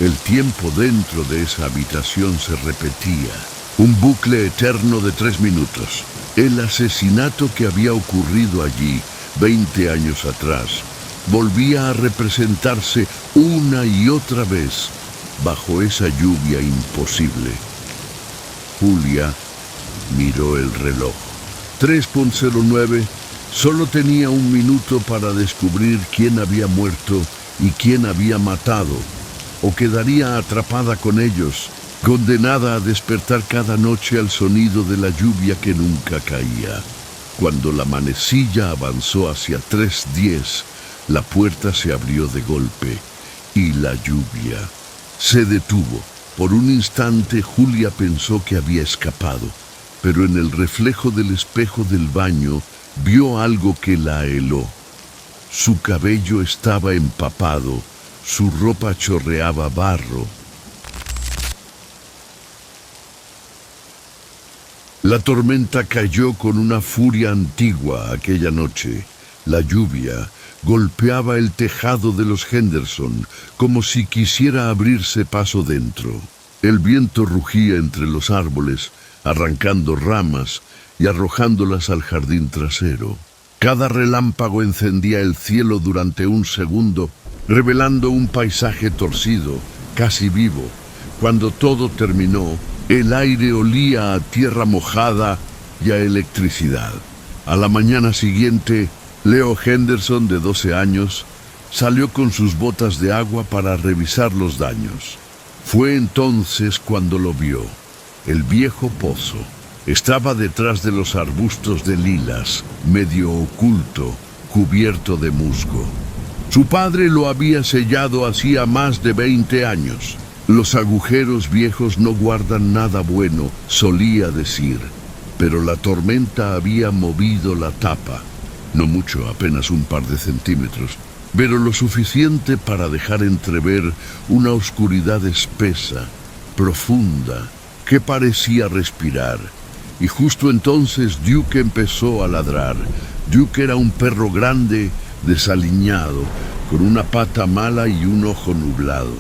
El tiempo dentro de esa habitación se repetía, un bucle eterno de 3 minutos. El asesinato que había ocurrido allí 20 años atrás volvía a representarse una y otra vez bajo esa lluvia imposible. Julia miró el reloj. 3:09. Solo tenía un minuto para descubrir quién había muerto y quién había matado, o quedaría atrapada con ellos, condenada a despertar cada noche al sonido de la lluvia que nunca caía. Cuando la manecilla avanzó hacia 3:10, la puerta se abrió de golpe y la lluvia se detuvo. Por un instante Julia pensó que había escapado, pero en el reflejo del espejo del baño vio algo que la heló. Su cabello estaba empapado, su ropa chorreaba barro. La tormenta cayó con una furia antigua aquella noche. La lluvia golpeaba el tejado de los Henderson como si quisiera abrirse paso dentro. El viento rugía entre los árboles, arrancando ramas y arrojándolas al jardín trasero. Cada relámpago encendía el cielo durante un segundo, revelando un paisaje torcido, casi vivo. Cuando todo terminó, el aire olía a tierra mojada y a electricidad. A la mañana siguiente, Leo Henderson, de 12 años, salió con sus botas de agua para revisar los daños. Fue entonces cuando lo vio. El viejo pozo estaba detrás de los arbustos de lilas, medio oculto, cubierto de musgo. Su padre lo había sellado hacía más de 20 años. Los agujeros viejos no guardan nada bueno, solía decir, pero la tormenta había movido la tapa. No mucho, apenas un par de centímetros, pero lo suficiente para dejar entrever una oscuridad espesa, profunda, que parecía respirar. Y justo entonces Duke empezó a ladrar. Duke era un perro grande, desaliñado, con una pata mala y un ojo nublado.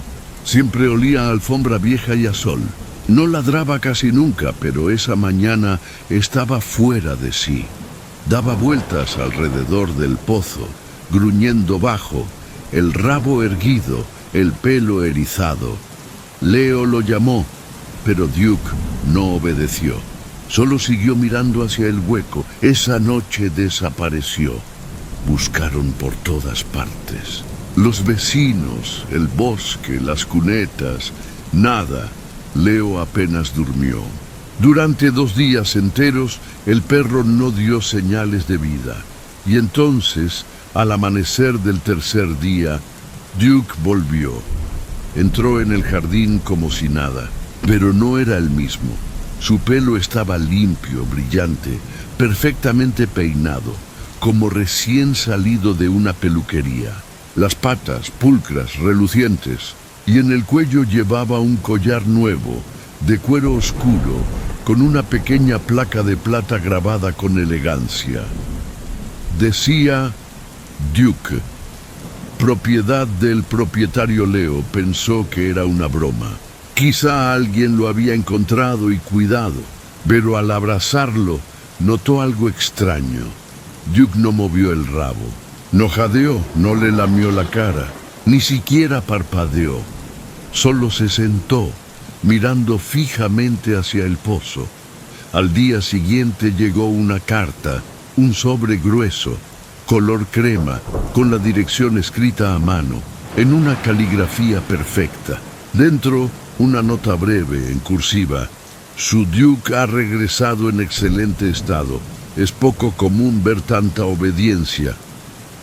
Siempre olía a alfombra vieja y a sol. No ladraba casi nunca, pero esa mañana estaba fuera de sí. Daba vueltas alrededor del pozo, gruñendo bajo, el rabo erguido, el pelo erizado. Leo lo llamó, pero Duke no obedeció. Solo siguió mirando hacia el hueco. Esa noche desapareció. Buscaron por todas partes. Los vecinos, el bosque, las cunetas, nada. Leo apenas durmió. Durante 2 días enteros, el perro no dio señales de vida. Y entonces, al amanecer del tercer día, Duke volvió. Entró en el jardín como si nada, pero no era el mismo. Su pelo estaba limpio, brillante, perfectamente peinado, como recién salido de una peluquería. Las patas pulcras, relucientes, y en el cuello llevaba un collar nuevo, de cuero oscuro, con una pequeña placa de plata grabada con elegancia. Decía Duke, propiedad del propietario Leo. Pensó que era una broma. Quizá alguien lo había encontrado y cuidado, pero al abrazarlo notó algo extraño. Duke no movió el rabo, no jadeó, no le lamió la cara, ni siquiera parpadeó. Solo se sentó, mirando fijamente hacia el pozo. Al día siguiente llegó una carta, un sobre grueso, color crema, con la dirección escrita a mano, en una caligrafía perfecta. Dentro, una nota breve, en cursiva. Su Duke ha regresado en excelente estado. Es poco común ver tanta obediencia.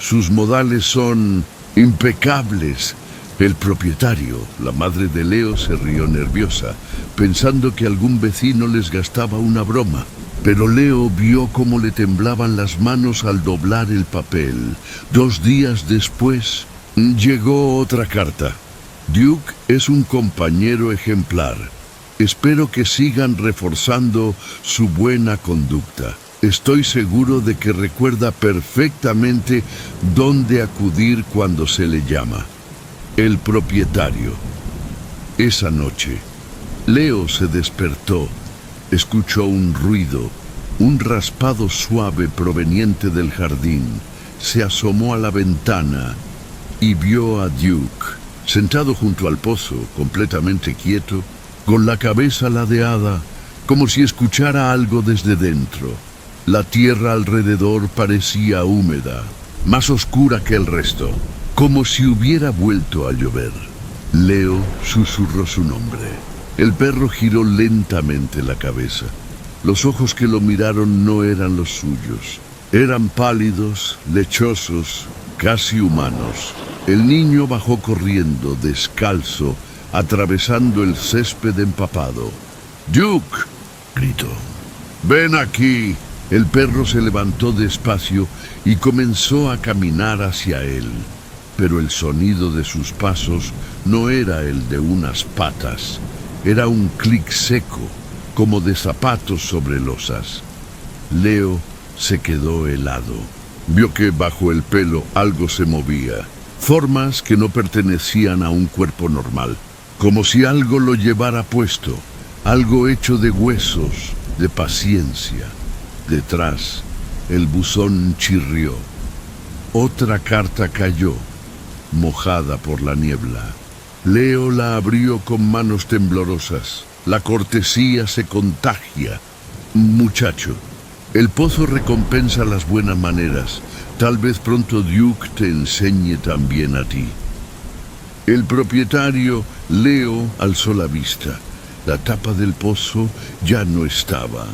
Sus modales son impecables. El propietario, la madre de Leo, se rió nerviosa, pensando que algún vecino les gastaba una broma. Pero Leo vio cómo le temblaban las manos al doblar el papel. 2 días después, llegó otra carta. Duke es un compañero ejemplar. Espero que sigan reforzando su buena conducta. Estoy seguro de que recuerda perfectamente dónde acudir cuando se le llama. El propietario. Esa noche, Leo se despertó, escuchó un ruido, un raspado suave proveniente del jardín, se asomó a la ventana y vio a Duke, sentado junto al pozo, completamente quieto, con la cabeza ladeada, como si escuchara algo desde dentro. La tierra alrededor parecía húmeda, más oscura que el resto, como si hubiera vuelto a llover. Leo susurró su nombre. El perro giró lentamente la cabeza. Los ojos que lo miraron no eran los suyos. Eran pálidos, lechosos, casi humanos. El niño bajó corriendo, descalzo, atravesando el césped empapado. «¡Duke!», gritó. «¡Ven aquí!». El perro se levantó despacio y comenzó a caminar hacia él. Pero el sonido de sus pasos no era el de unas patas. Era un clic seco, como de zapatos sobre losas. Leo se quedó helado. Vio que bajo el pelo algo se movía. Formas que no pertenecían a un cuerpo normal. Como si algo lo llevara puesto. Algo hecho de huesos, de paciencia. Detrás, el buzón chirrió. Otra carta cayó, mojada por la niebla. Leo la abrió con manos temblorosas. La cortesía se contagia. «Muchacho, el pozo recompensa las buenas maneras. Tal vez pronto Duke te enseñe también a ti». El propietario, Leo, alzó la vista. La tapa del pozo ya no estaba.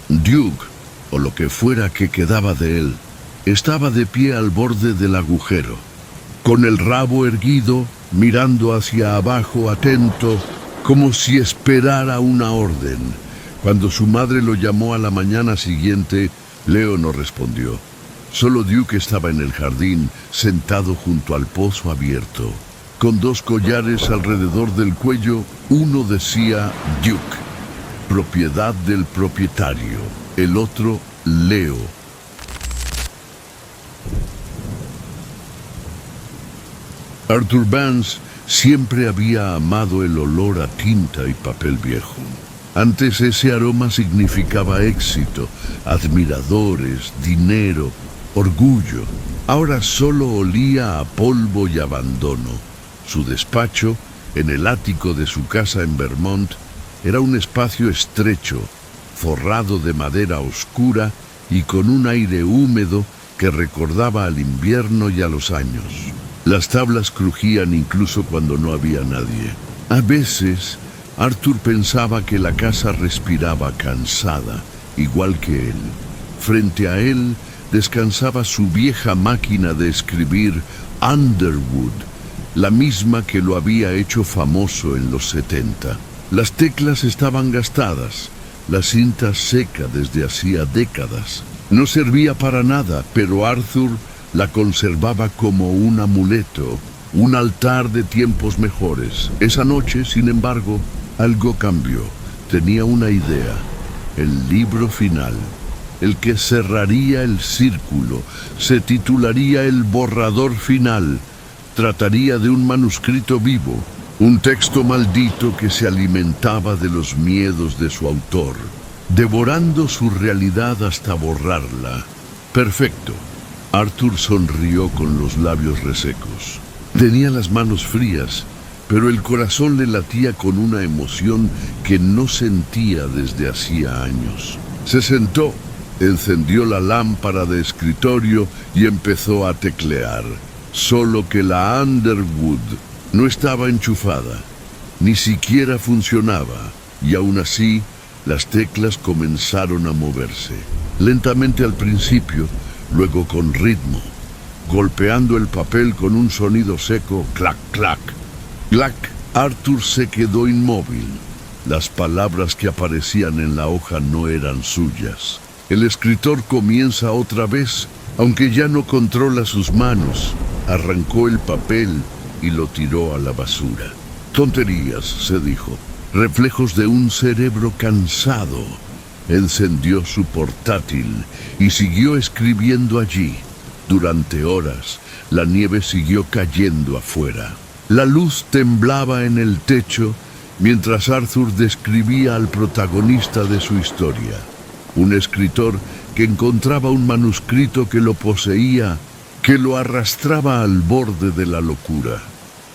Duke, o lo que fuera que quedaba de él, estaba de pie al borde del agujero, con el rabo erguido, mirando hacia abajo, atento, como si esperara una orden. Cuando su madre lo llamó a la mañana siguiente, Leo no respondió. Solo Duke estaba en el jardín, sentado junto al pozo abierto, con dos collares alrededor del cuello. Uno decía Duke, propiedad del propietario. El otro, Leo. Arthur Vance siempre había amado el olor a tinta y papel viejo. Antes ese aroma significaba éxito, admiradores, dinero, orgullo. Ahora solo olía a polvo y abandono. Su despacho, en el ático de su casa en Vermont, era un espacio estrecho, forrado de madera oscura y con un aire húmedo que recordaba al invierno y a los años. Las tablas crujían incluso cuando no había nadie. A veces, Arthur pensaba que la casa respiraba cansada, igual que él. Frente a él descansaba su vieja máquina de escribir Underwood, la misma que lo había hecho famoso en los 70. Las teclas estaban gastadas, la cinta seca desde hacía décadas. No servía para nada, pero Arthur la conservaba como un amuleto, un altar de tiempos mejores. Esa noche, sin embargo, algo cambió. Tenía una idea, el libro final, el que cerraría el círculo, se titularía El borrador final. Trataría de un manuscrito vivo, un texto maldito que se alimentaba de los miedos de su autor, devorando su realidad hasta borrarla. Perfecto. Arthur sonrió con los labios resecos. Tenía las manos frías, pero el corazón le latía con una emoción que no sentía desde hacía años. Se sentó, encendió la lámpara de escritorio y empezó a teclear. Solo que la Underwood no estaba enchufada, ni siquiera funcionaba, y aún así las teclas comenzaron a moverse. Lentamente al principio, luego con ritmo, golpeando el papel con un sonido seco, clac, clac. Clac, Arthur se quedó inmóvil. Las palabras que aparecían en la hoja no eran suyas. El escritor comienza otra vez, aunque ya no controla sus manos. Arrancó el papel y lo tiró a la basura. Tonterías, se dijo. Reflejos de un cerebro cansado. Encendió su portátil y siguió escribiendo allí. Durante horas, la nieve siguió cayendo afuera. La luz temblaba en el techo mientras Arthur describía al protagonista de su historia, un escritor que encontraba un manuscrito que lo poseía, que lo arrastraba al borde de la locura.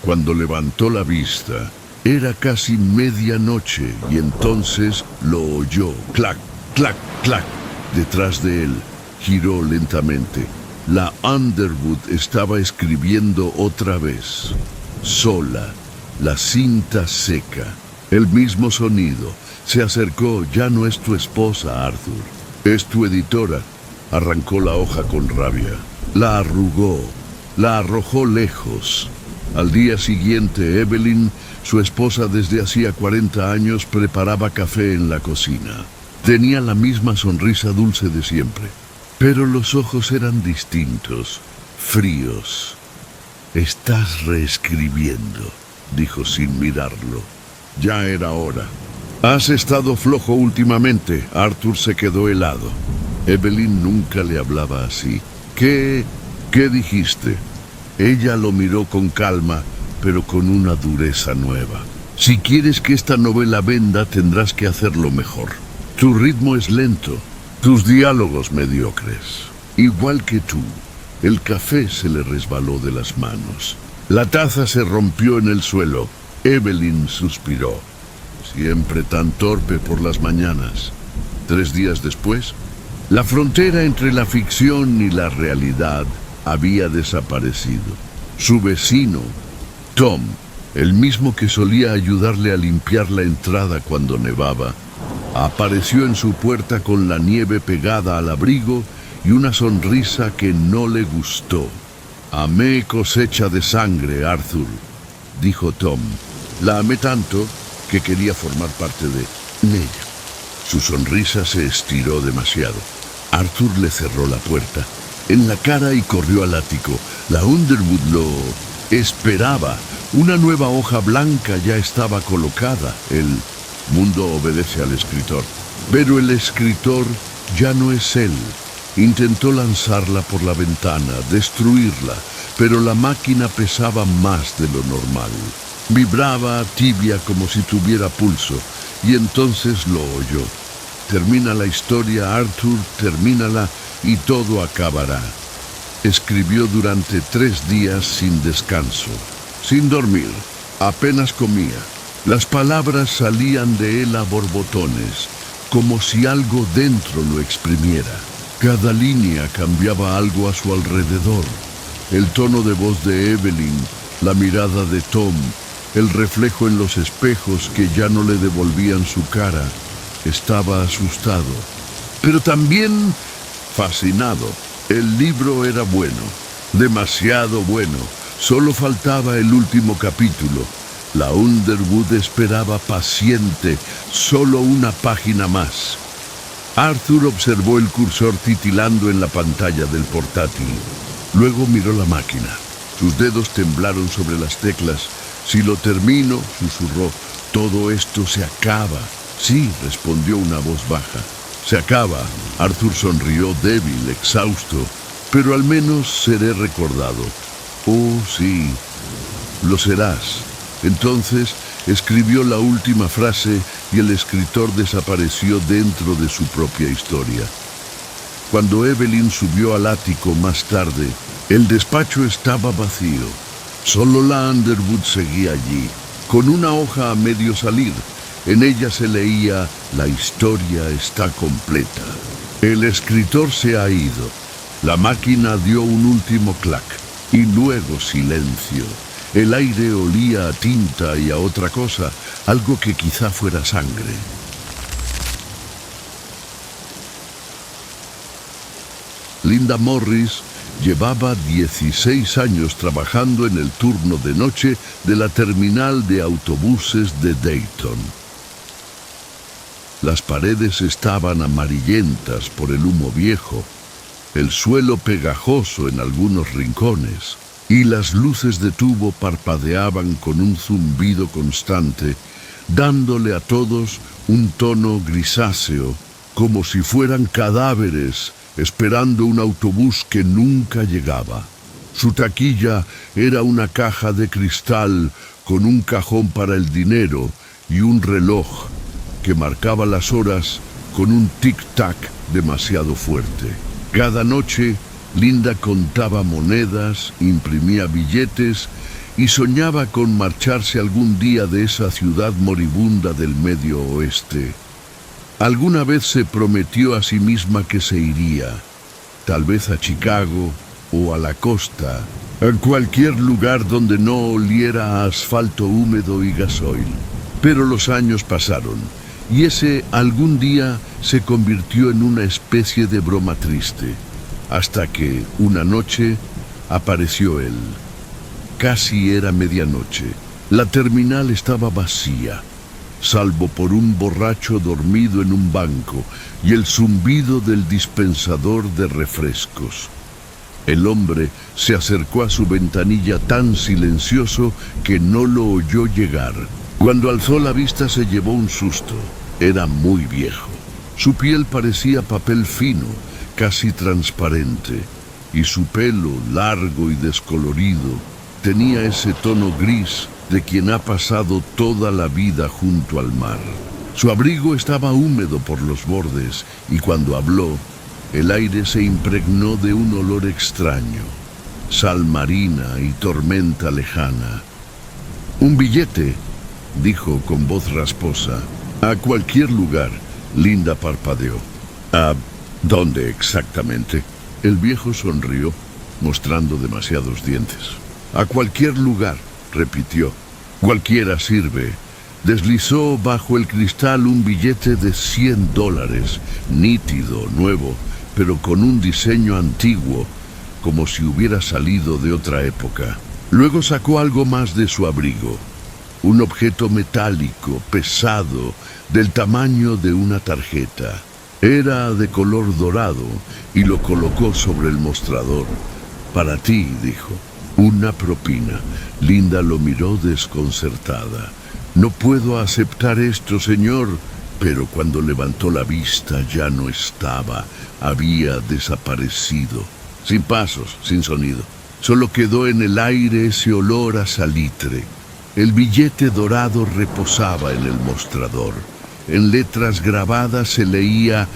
Cuando levantó la vista, era casi medianoche y entonces lo oyó. Clac, clac, clac. Detrás de él, giró lentamente. La Underwood estaba escribiendo otra vez. Sola, la cinta seca. El mismo sonido. Se acercó. Ya no es tu esposa, Arthur. Es tu editora. Arrancó la hoja con rabia. La arrugó. La arrojó lejos. Al día siguiente, Evelyn, su esposa desde hacía 40 años, preparaba café en la cocina. Tenía la misma sonrisa dulce de siempre, pero los ojos eran distintos, fríos. «Estás reescribiendo», dijo sin mirarlo. Ya era hora. «Has estado flojo últimamente». Arthur se quedó helado. Evelyn nunca le hablaba así. ¿Qué dijiste?» Ella lo miró con calma, pero con una dureza nueva. «Si quieres que esta novela venda, tendrás que hacerlo mejor. Tu ritmo es lento, tus diálogos mediocres. Igual que tú». El café se le resbaló de las manos. La taza se rompió en el suelo. Evelyn suspiró. «Siempre tan torpe por las mañanas». 3 días después, la frontera entre la ficción y la realidad había desaparecido. Su vecino, Tom, el mismo que solía ayudarle a limpiar la entrada cuando nevaba, apareció en su puerta con la nieve pegada al abrigo y una sonrisa que no le gustó. «Amé Cosecha de Sangre, Arthur», dijo Tom. «La amé tanto que quería formar parte de ella». Su sonrisa se estiró demasiado. Arthur le cerró la puerta en la cara y corrió al ático. La Underwood lo esperaba. Una nueva hoja blanca ya estaba colocada. El mundo obedece al escritor. Pero el escritor ya no es él. Intentó lanzarla por la ventana, destruirla, pero la máquina pesaba más de lo normal. Vibraba tibia como si tuviera pulso, y entonces lo oyó. «Termina la historia, Arthur, termínala y todo acabará». Escribió durante 3 días sin descanso, sin dormir, apenas comía. Las palabras salían de él a borbotones, como si algo dentro lo exprimiera. Cada línea cambiaba algo a su alrededor. El tono de voz de Evelyn, la mirada de Tom, el reflejo en los espejos que ya no le devolvían su cara. Estaba asustado, pero también fascinado. El libro era bueno, demasiado bueno. Solo faltaba el último capítulo. La Underwood esperaba paciente, solo una página más. Arthur observó el cursor titilando en la pantalla del portátil. Luego miró la máquina. Sus dedos temblaron sobre las teclas. «Si lo termino», susurró, «todo esto se acaba». «Sí», respondió una voz baja. «Se acaba». Arthur sonrió débil, exhausto. «Pero al menos seré recordado». «Oh, sí, lo serás». Entonces escribió la última frase y el escritor desapareció dentro de su propia historia. Cuando Evelyn subió al ático más tarde, el despacho estaba vacío. Solo la Underwood seguía allí, con una hoja a medio salir. En ella se leía: «La historia está completa». El escritor se ha ido. La máquina dio un último clac y luego silencio. El aire olía a tinta y a otra cosa, algo que quizá fuera sangre. Linda Morris llevaba 16 años trabajando en el turno de noche de la terminal de autobuses de Dayton. Las paredes estaban amarillentas por el humo viejo, el suelo pegajoso en algunos rincones, y las luces de tubo parpadeaban con un zumbido constante, dándole a todos un tono grisáceo, como si fueran cadáveres esperando un autobús que nunca llegaba. Su taquilla era una caja de cristal con un cajón para el dinero y un reloj que marcaba las horas con un tic-tac demasiado fuerte. Cada noche, Linda contaba monedas, imprimía billetes y soñaba con marcharse algún día de esa ciudad moribunda del Medio Oeste. Alguna vez se prometió a sí misma que se iría, tal vez a Chicago o a la costa, a cualquier lugar donde no oliera a asfalto húmedo y gasoil. Pero los años pasaron y ese algún día se convirtió en una especie de broma triste, hasta que una noche apareció él. Casi era medianoche. La terminal estaba vacía, salvo por un borracho dormido en un banco y el zumbido del dispensador de refrescos. El hombre se acercó a su ventanilla tan silencioso que no lo oyó llegar. Cuando alzó la vista se llevó un susto. Era muy viejo. Su piel parecía papel fino, casi transparente, y su pelo, largo y descolorido, tenía ese tono gris de quien ha pasado toda la vida junto al mar. Su abrigo estaba húmedo por los bordes y cuando habló, el aire se impregnó de un olor extraño, sal marina y tormenta lejana. «Un billete», dijo con voz rasposa. «A cualquier lugar», Linda parpadeó. «¿A dónde exactamente?» El viejo sonrió, mostrando demasiados dientes. «A cualquier lugar», repitió. «Cualquiera sirve». Deslizó bajo el cristal un billete de $100, nítido, nuevo, pero con un diseño antiguo, como si hubiera salido de otra época. Luego sacó algo más de su abrigo, un objeto metálico, pesado, del tamaño de una tarjeta. Era de color dorado y lo colocó sobre el mostrador. «Para ti», dijo. «Una propina». Linda lo miró desconcertada. «No puedo aceptar esto, señor». Pero cuando levantó la vista ya no estaba, había desaparecido. Sin pasos, sin sonido. Solo quedó en el aire ese olor a salitre. El billete dorado reposaba en el mostrador. En letras grabadas se leía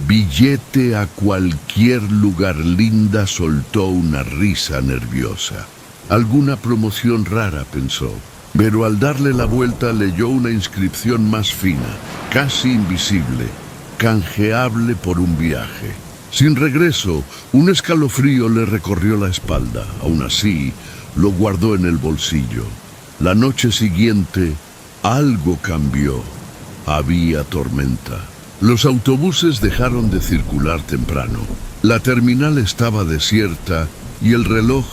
«Billete a cualquier lugar». Linda soltó una risa nerviosa. Alguna promoción rara, pensó. Pero al darle la vuelta leyó una inscripción más fina, casi invisible, canjeable por un viaje. Sin regreso, un escalofrío le recorrió la espalda. Aún así, lo guardó en el bolsillo. La noche siguiente, algo cambió. Había tormenta. Los autobuses dejaron de circular temprano. La terminal estaba desierta y el reloj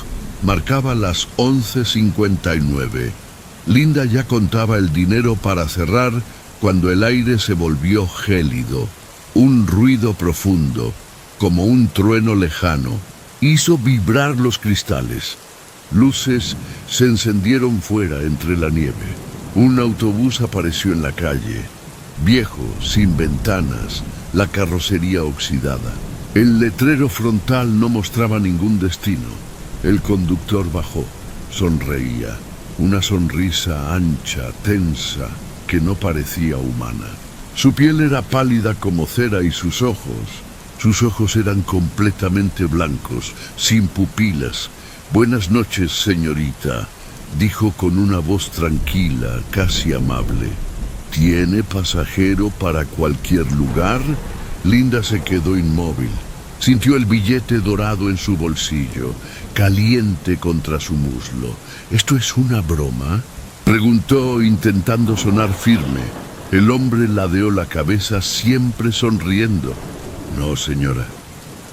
marcaba las 11:59. Linda ya contaba el dinero para cerrar cuando el aire se volvió gélido. Un ruido profundo, como un trueno lejano, hizo vibrar los cristales. Luces se encendieron fuera entre la nieve. Un autobús apareció en la calle, viejo, sin ventanas, la carrocería oxidada. El letrero frontal no mostraba ningún destino. El conductor bajó, sonreía. Una sonrisa ancha, tensa, que no parecía humana. Su piel era pálida como cera y sus ojos eran completamente blancos, sin pupilas. «Buenas noches, señorita», dijo con una voz tranquila, casi amable. «¿Tiene pasajero para cualquier lugar?» Linda se quedó inmóvil. Sintió el billete dorado en su bolsillo, caliente contra su muslo. «¿Esto es una broma?», preguntó intentando sonar firme. El hombre ladeó la cabeza, siempre sonriendo. «No, señora,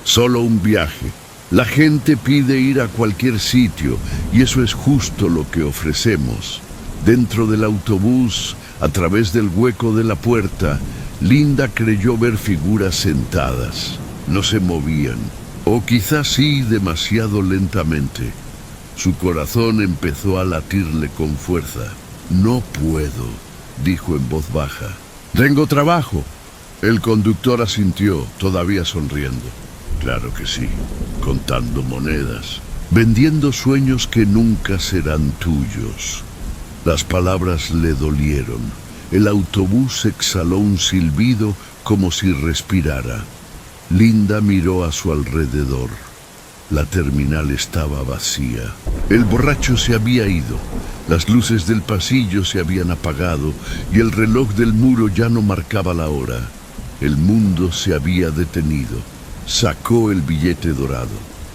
solo un viaje. La gente pide ir a cualquier sitio y eso es justo lo que ofrecemos». Dentro del autobús, a través del hueco de la puerta, Linda creyó ver figuras sentadas. No se movían, o quizás sí demasiado lentamente. Su corazón empezó a latirle con fuerza. «No puedo», dijo en voz baja. «Tengo trabajo». El conductor asintió, todavía sonriendo. «Claro que sí, contando monedas, vendiendo sueños que nunca serán tuyos». Las palabras le dolieron. el autobús exhaló un silbido como si respirara. Linda miró a su alrededor. La terminal estaba vacía. El borracho se había ido. Las luces del pasillo se habían apagado y el reloj del muro ya no marcaba la hora. El mundo se había detenido. Sacó el billete dorado.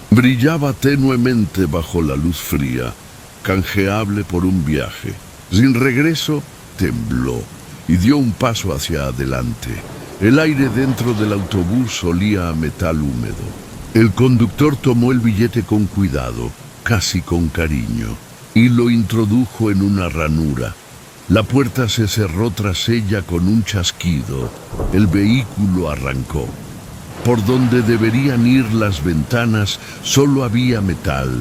Brillaba tenuemente bajo la luz fría, canjeable por un viaje. Sin regreso, tembló y dio un paso hacia adelante. El aire dentro del autobús olía a metal húmedo. El conductor tomó el billete con cuidado, casi con cariño, y lo introdujo en una ranura. La puerta se cerró tras ella con un chasquido. El vehículo arrancó. Por donde deberían ir las ventanas solo había metal,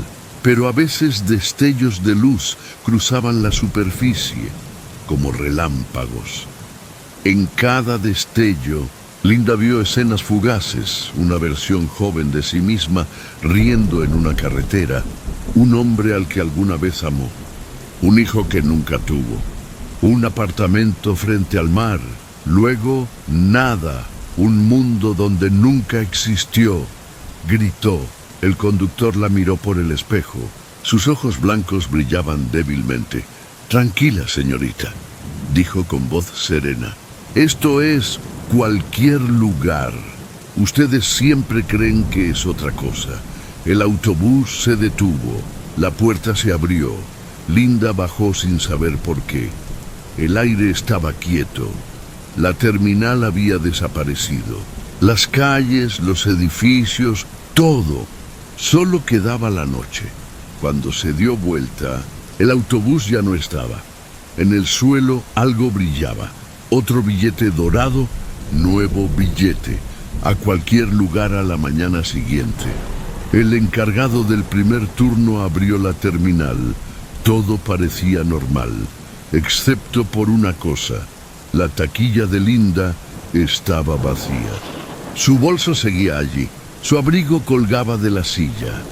pero a veces destellos de luz cruzaban la superficie, como relámpagos. En cada destello, Linda vio escenas fugaces, una versión joven de sí misma riendo en una carretera, un hombre al que alguna vez amó, un hijo que nunca tuvo, un apartamento frente al mar, luego nada, un mundo donde nunca existió. Gritó. El conductor la miró por el espejo. Sus ojos blancos brillaban débilmente. «Tranquila, señorita», dijo con voz serena. «Esto es cualquier lugar. Ustedes siempre creen que es otra cosa». El autobús se detuvo. La puerta se abrió. Linda bajó sin saber por qué. El aire estaba quieto. La terminal había desaparecido. Las calles, los edificios, todo. Solo quedaba la noche. Cuando se dio vuelta, el autobús ya no estaba. En el suelo algo brillaba. Otro billete dorado, nuevo billete. A cualquier lugar a la mañana siguiente. El encargado del primer turno abrió la terminal. Todo parecía normal, excepto por una cosa. La taquilla de Linda estaba vacía. Su bolso seguía allí. Su abrigo colgaba de la silla.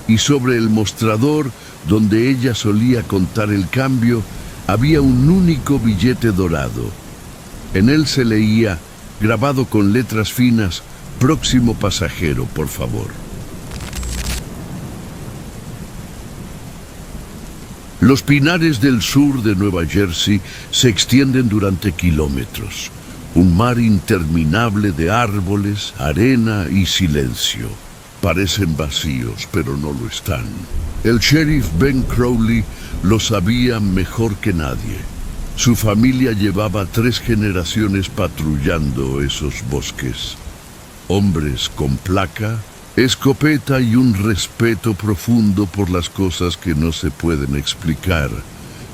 Y sobre el mostrador, donde ella solía contar el cambio, había un único billete dorado. En él se leía, grabado con letras finas, «Próximo pasajero, por favor». Los pinares del sur de Nueva Jersey se extienden durante kilómetros. Un mar interminable de árboles, arena y silencio. Parecen vacíos, pero no lo están. El sheriff Ben Crowley lo sabía mejor que nadie. Su familia llevaba 3 generaciones patrullando esos bosques. Hombres con placa, escopeta y un respeto profundo por las cosas que no se pueden explicar.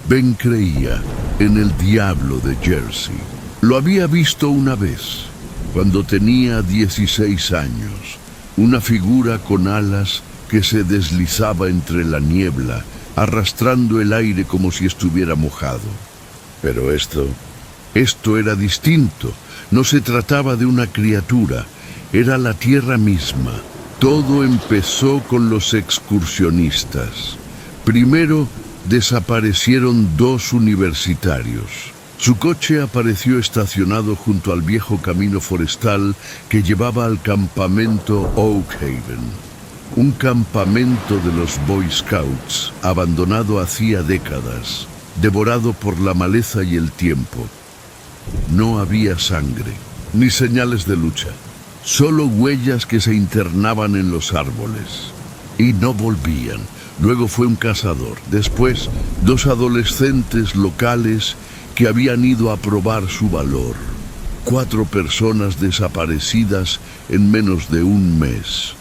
Ben creía en el diablo de Jersey. Lo había visto una vez, cuando tenía 16 años. Una figura con alas que se deslizaba entre la niebla, arrastrando el aire como si estuviera mojado. Pero esto era distinto. No se trataba de una criatura, era la tierra misma. Todo empezó con los excursionistas. Primero desaparecieron 2 universitarios. Su coche apareció estacionado junto al viejo camino forestal que llevaba al campamento Oak Haven. Un campamento de los Boy Scouts, abandonado hacía décadas, devorado por la maleza y el tiempo. No había sangre, ni señales de lucha. Solo huellas que se internaban en los árboles. Y no volvían. Luego fue un cazador. Después, 2 adolescentes locales que habían ido a probar su valor. 4 personas desaparecidas en menos de un mes.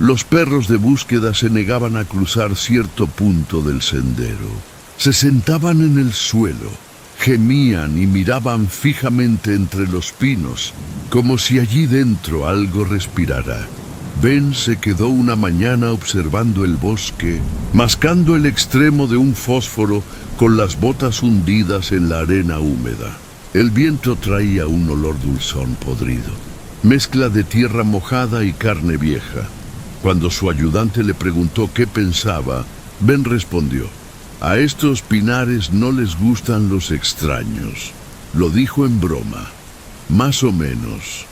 Los perros de búsqueda se negaban a cruzar cierto punto del sendero. Se sentaban en el suelo. Gemían y miraban fijamente entre los pinos, como si allí dentro algo respirara. Ben se quedó una mañana observando el bosque, mascando el extremo de un fósforo con las botas hundidas en la arena húmeda. El viento traía un olor dulzón podrido, mezcla de tierra mojada y carne vieja. Cuando su ayudante le preguntó qué pensaba, Ben respondió: «A estos pinares no les gustan los extraños. Lo dijo en broma. Más o menos.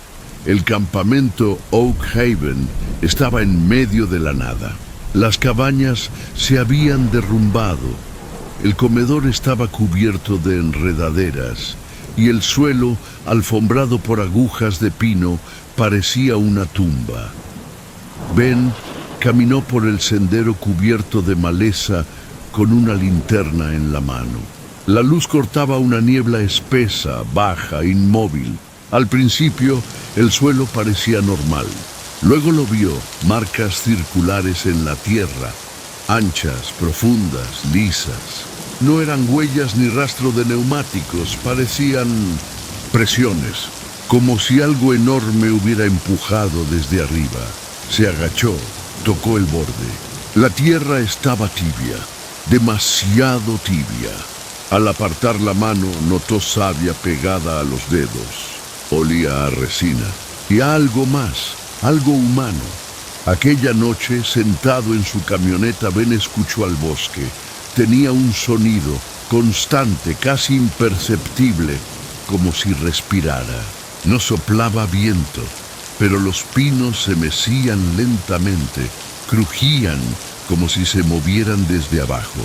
El campamento Oak Haven estaba en medio de la nada. Las cabañas se habían derrumbado. El comedor estaba cubierto de enredaderas y el suelo, alfombrado por agujas de pino, parecía una tumba. Ben caminó por el sendero cubierto de maleza con una linterna en la mano. La luz cortaba una niebla espesa, baja, inmóvil. Al principio, el suelo parecía normal. Luego lo vio, marcas circulares en la tierra, anchas, profundas, lisas. No eran huellas ni rastro de neumáticos, parecían presiones, como si algo enorme hubiera empujado desde arriba. Se agachó, tocó el borde. La tierra estaba tibia, demasiado tibia. Al apartar la mano, notó savia pegada a los dedos. Olía a resina y a algo más, algo humano. Aquella noche, sentado en su camioneta, Ben escuchó al bosque. Tenía un sonido constante, casi imperceptible, como si respirara. No soplaba viento, pero los pinos se mecían lentamente, crujían como si se movieran desde abajo.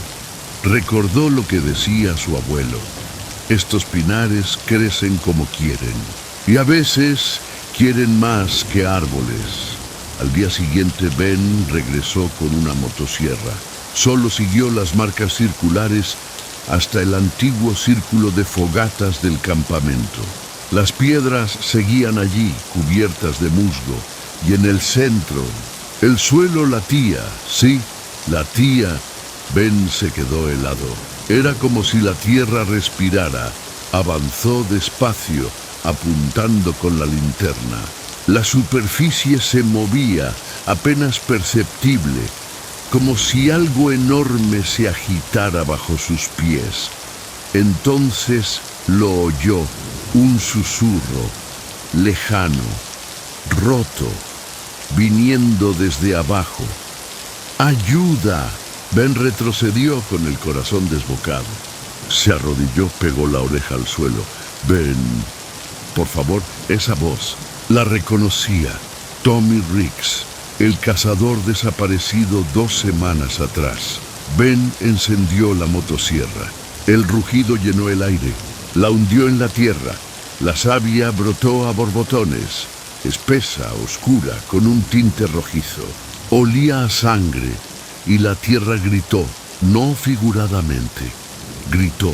Recordó lo que decía su abuelo. Estos pinares crecen como quieren, y a veces quieren más que árboles. Al día siguiente, Ben regresó con una motosierra. Solo siguió las marcas circulares hasta el antiguo círculo de fogatas del campamento. Las piedras seguían allí, cubiertas de musgo, y en el centro, el suelo latía, sí, latía. Ben se quedó helado. Era como si la tierra respirara. Avanzó despacio, apuntando con la linterna. La superficie se movía, apenas perceptible, como si algo enorme se agitara bajo sus pies. Entonces lo oyó, un susurro, lejano, roto, viniendo desde abajo. ¡Ayuda! Ben retrocedió con el corazón desbocado. Se arrodilló, pegó la oreja al suelo. Ben, por favor, esa voz. La reconocía. Tommy Ricks, el cazador desaparecido 2 semanas atrás. Ben encendió la motosierra. El rugido llenó el aire. La hundió en la tierra. La savia brotó a borbotones. Espesa, oscura, con un tinte rojizo. Olía a sangre. Y la tierra gritó, no figuradamente. Gritó.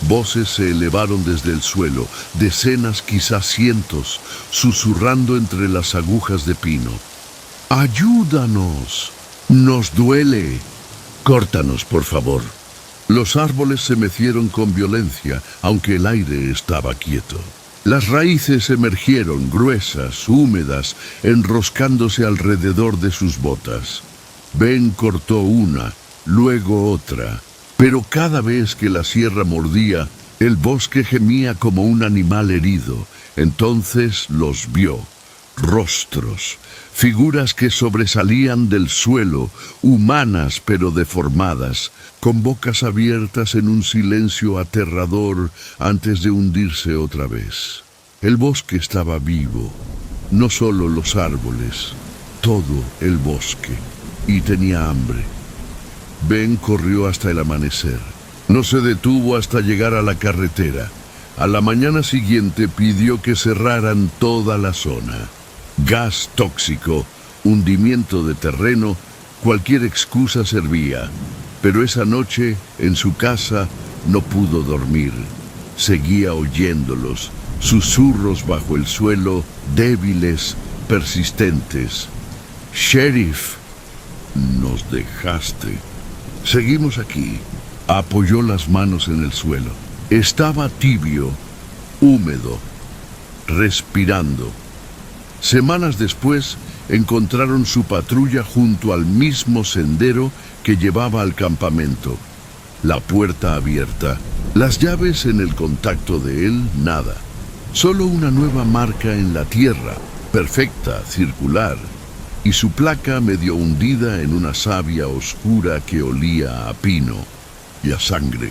Voces se elevaron desde el suelo, decenas, quizás cientos, susurrando entre las agujas de pino. ¡Ayúdanos! ¡Nos duele! ¡Córtanos, por favor! Los árboles se mecieron con violencia, aunque el aire estaba quieto. Las raíces emergieron, gruesas, húmedas, enroscándose alrededor de sus botas. Ben cortó una, luego otra. Pero cada vez que la sierra mordía, el bosque gemía como un animal herido. Entonces los vio. Rostros, figuras que sobresalían del suelo, humanas pero deformadas, con bocas abiertas en un silencio aterrador antes de hundirse otra vez. El bosque estaba vivo, no solo los árboles, todo el bosque, y tenía hambre. Ben corrió hasta el amanecer. No se detuvo hasta llegar a la carretera. A la mañana siguiente pidió que cerraran toda la zona. Gas tóxico, hundimiento de terreno, cualquier excusa servía. Pero esa noche, en su casa, no pudo dormir. Seguía oyéndolos, susurros bajo el suelo, débiles, persistentes. «Sheriff, nos dejaste». «Seguimos aquí». Apoyó las manos en el suelo. Estaba tibio, húmedo, respirando. Semanas después, encontraron su patrulla junto al mismo sendero que llevaba al campamento. La puerta abierta, las llaves en el contacto de él, nada. Solo una nueva marca en la tierra, perfecta, circular, y su placa medio hundida en una savia oscura que olía a pino y a sangre.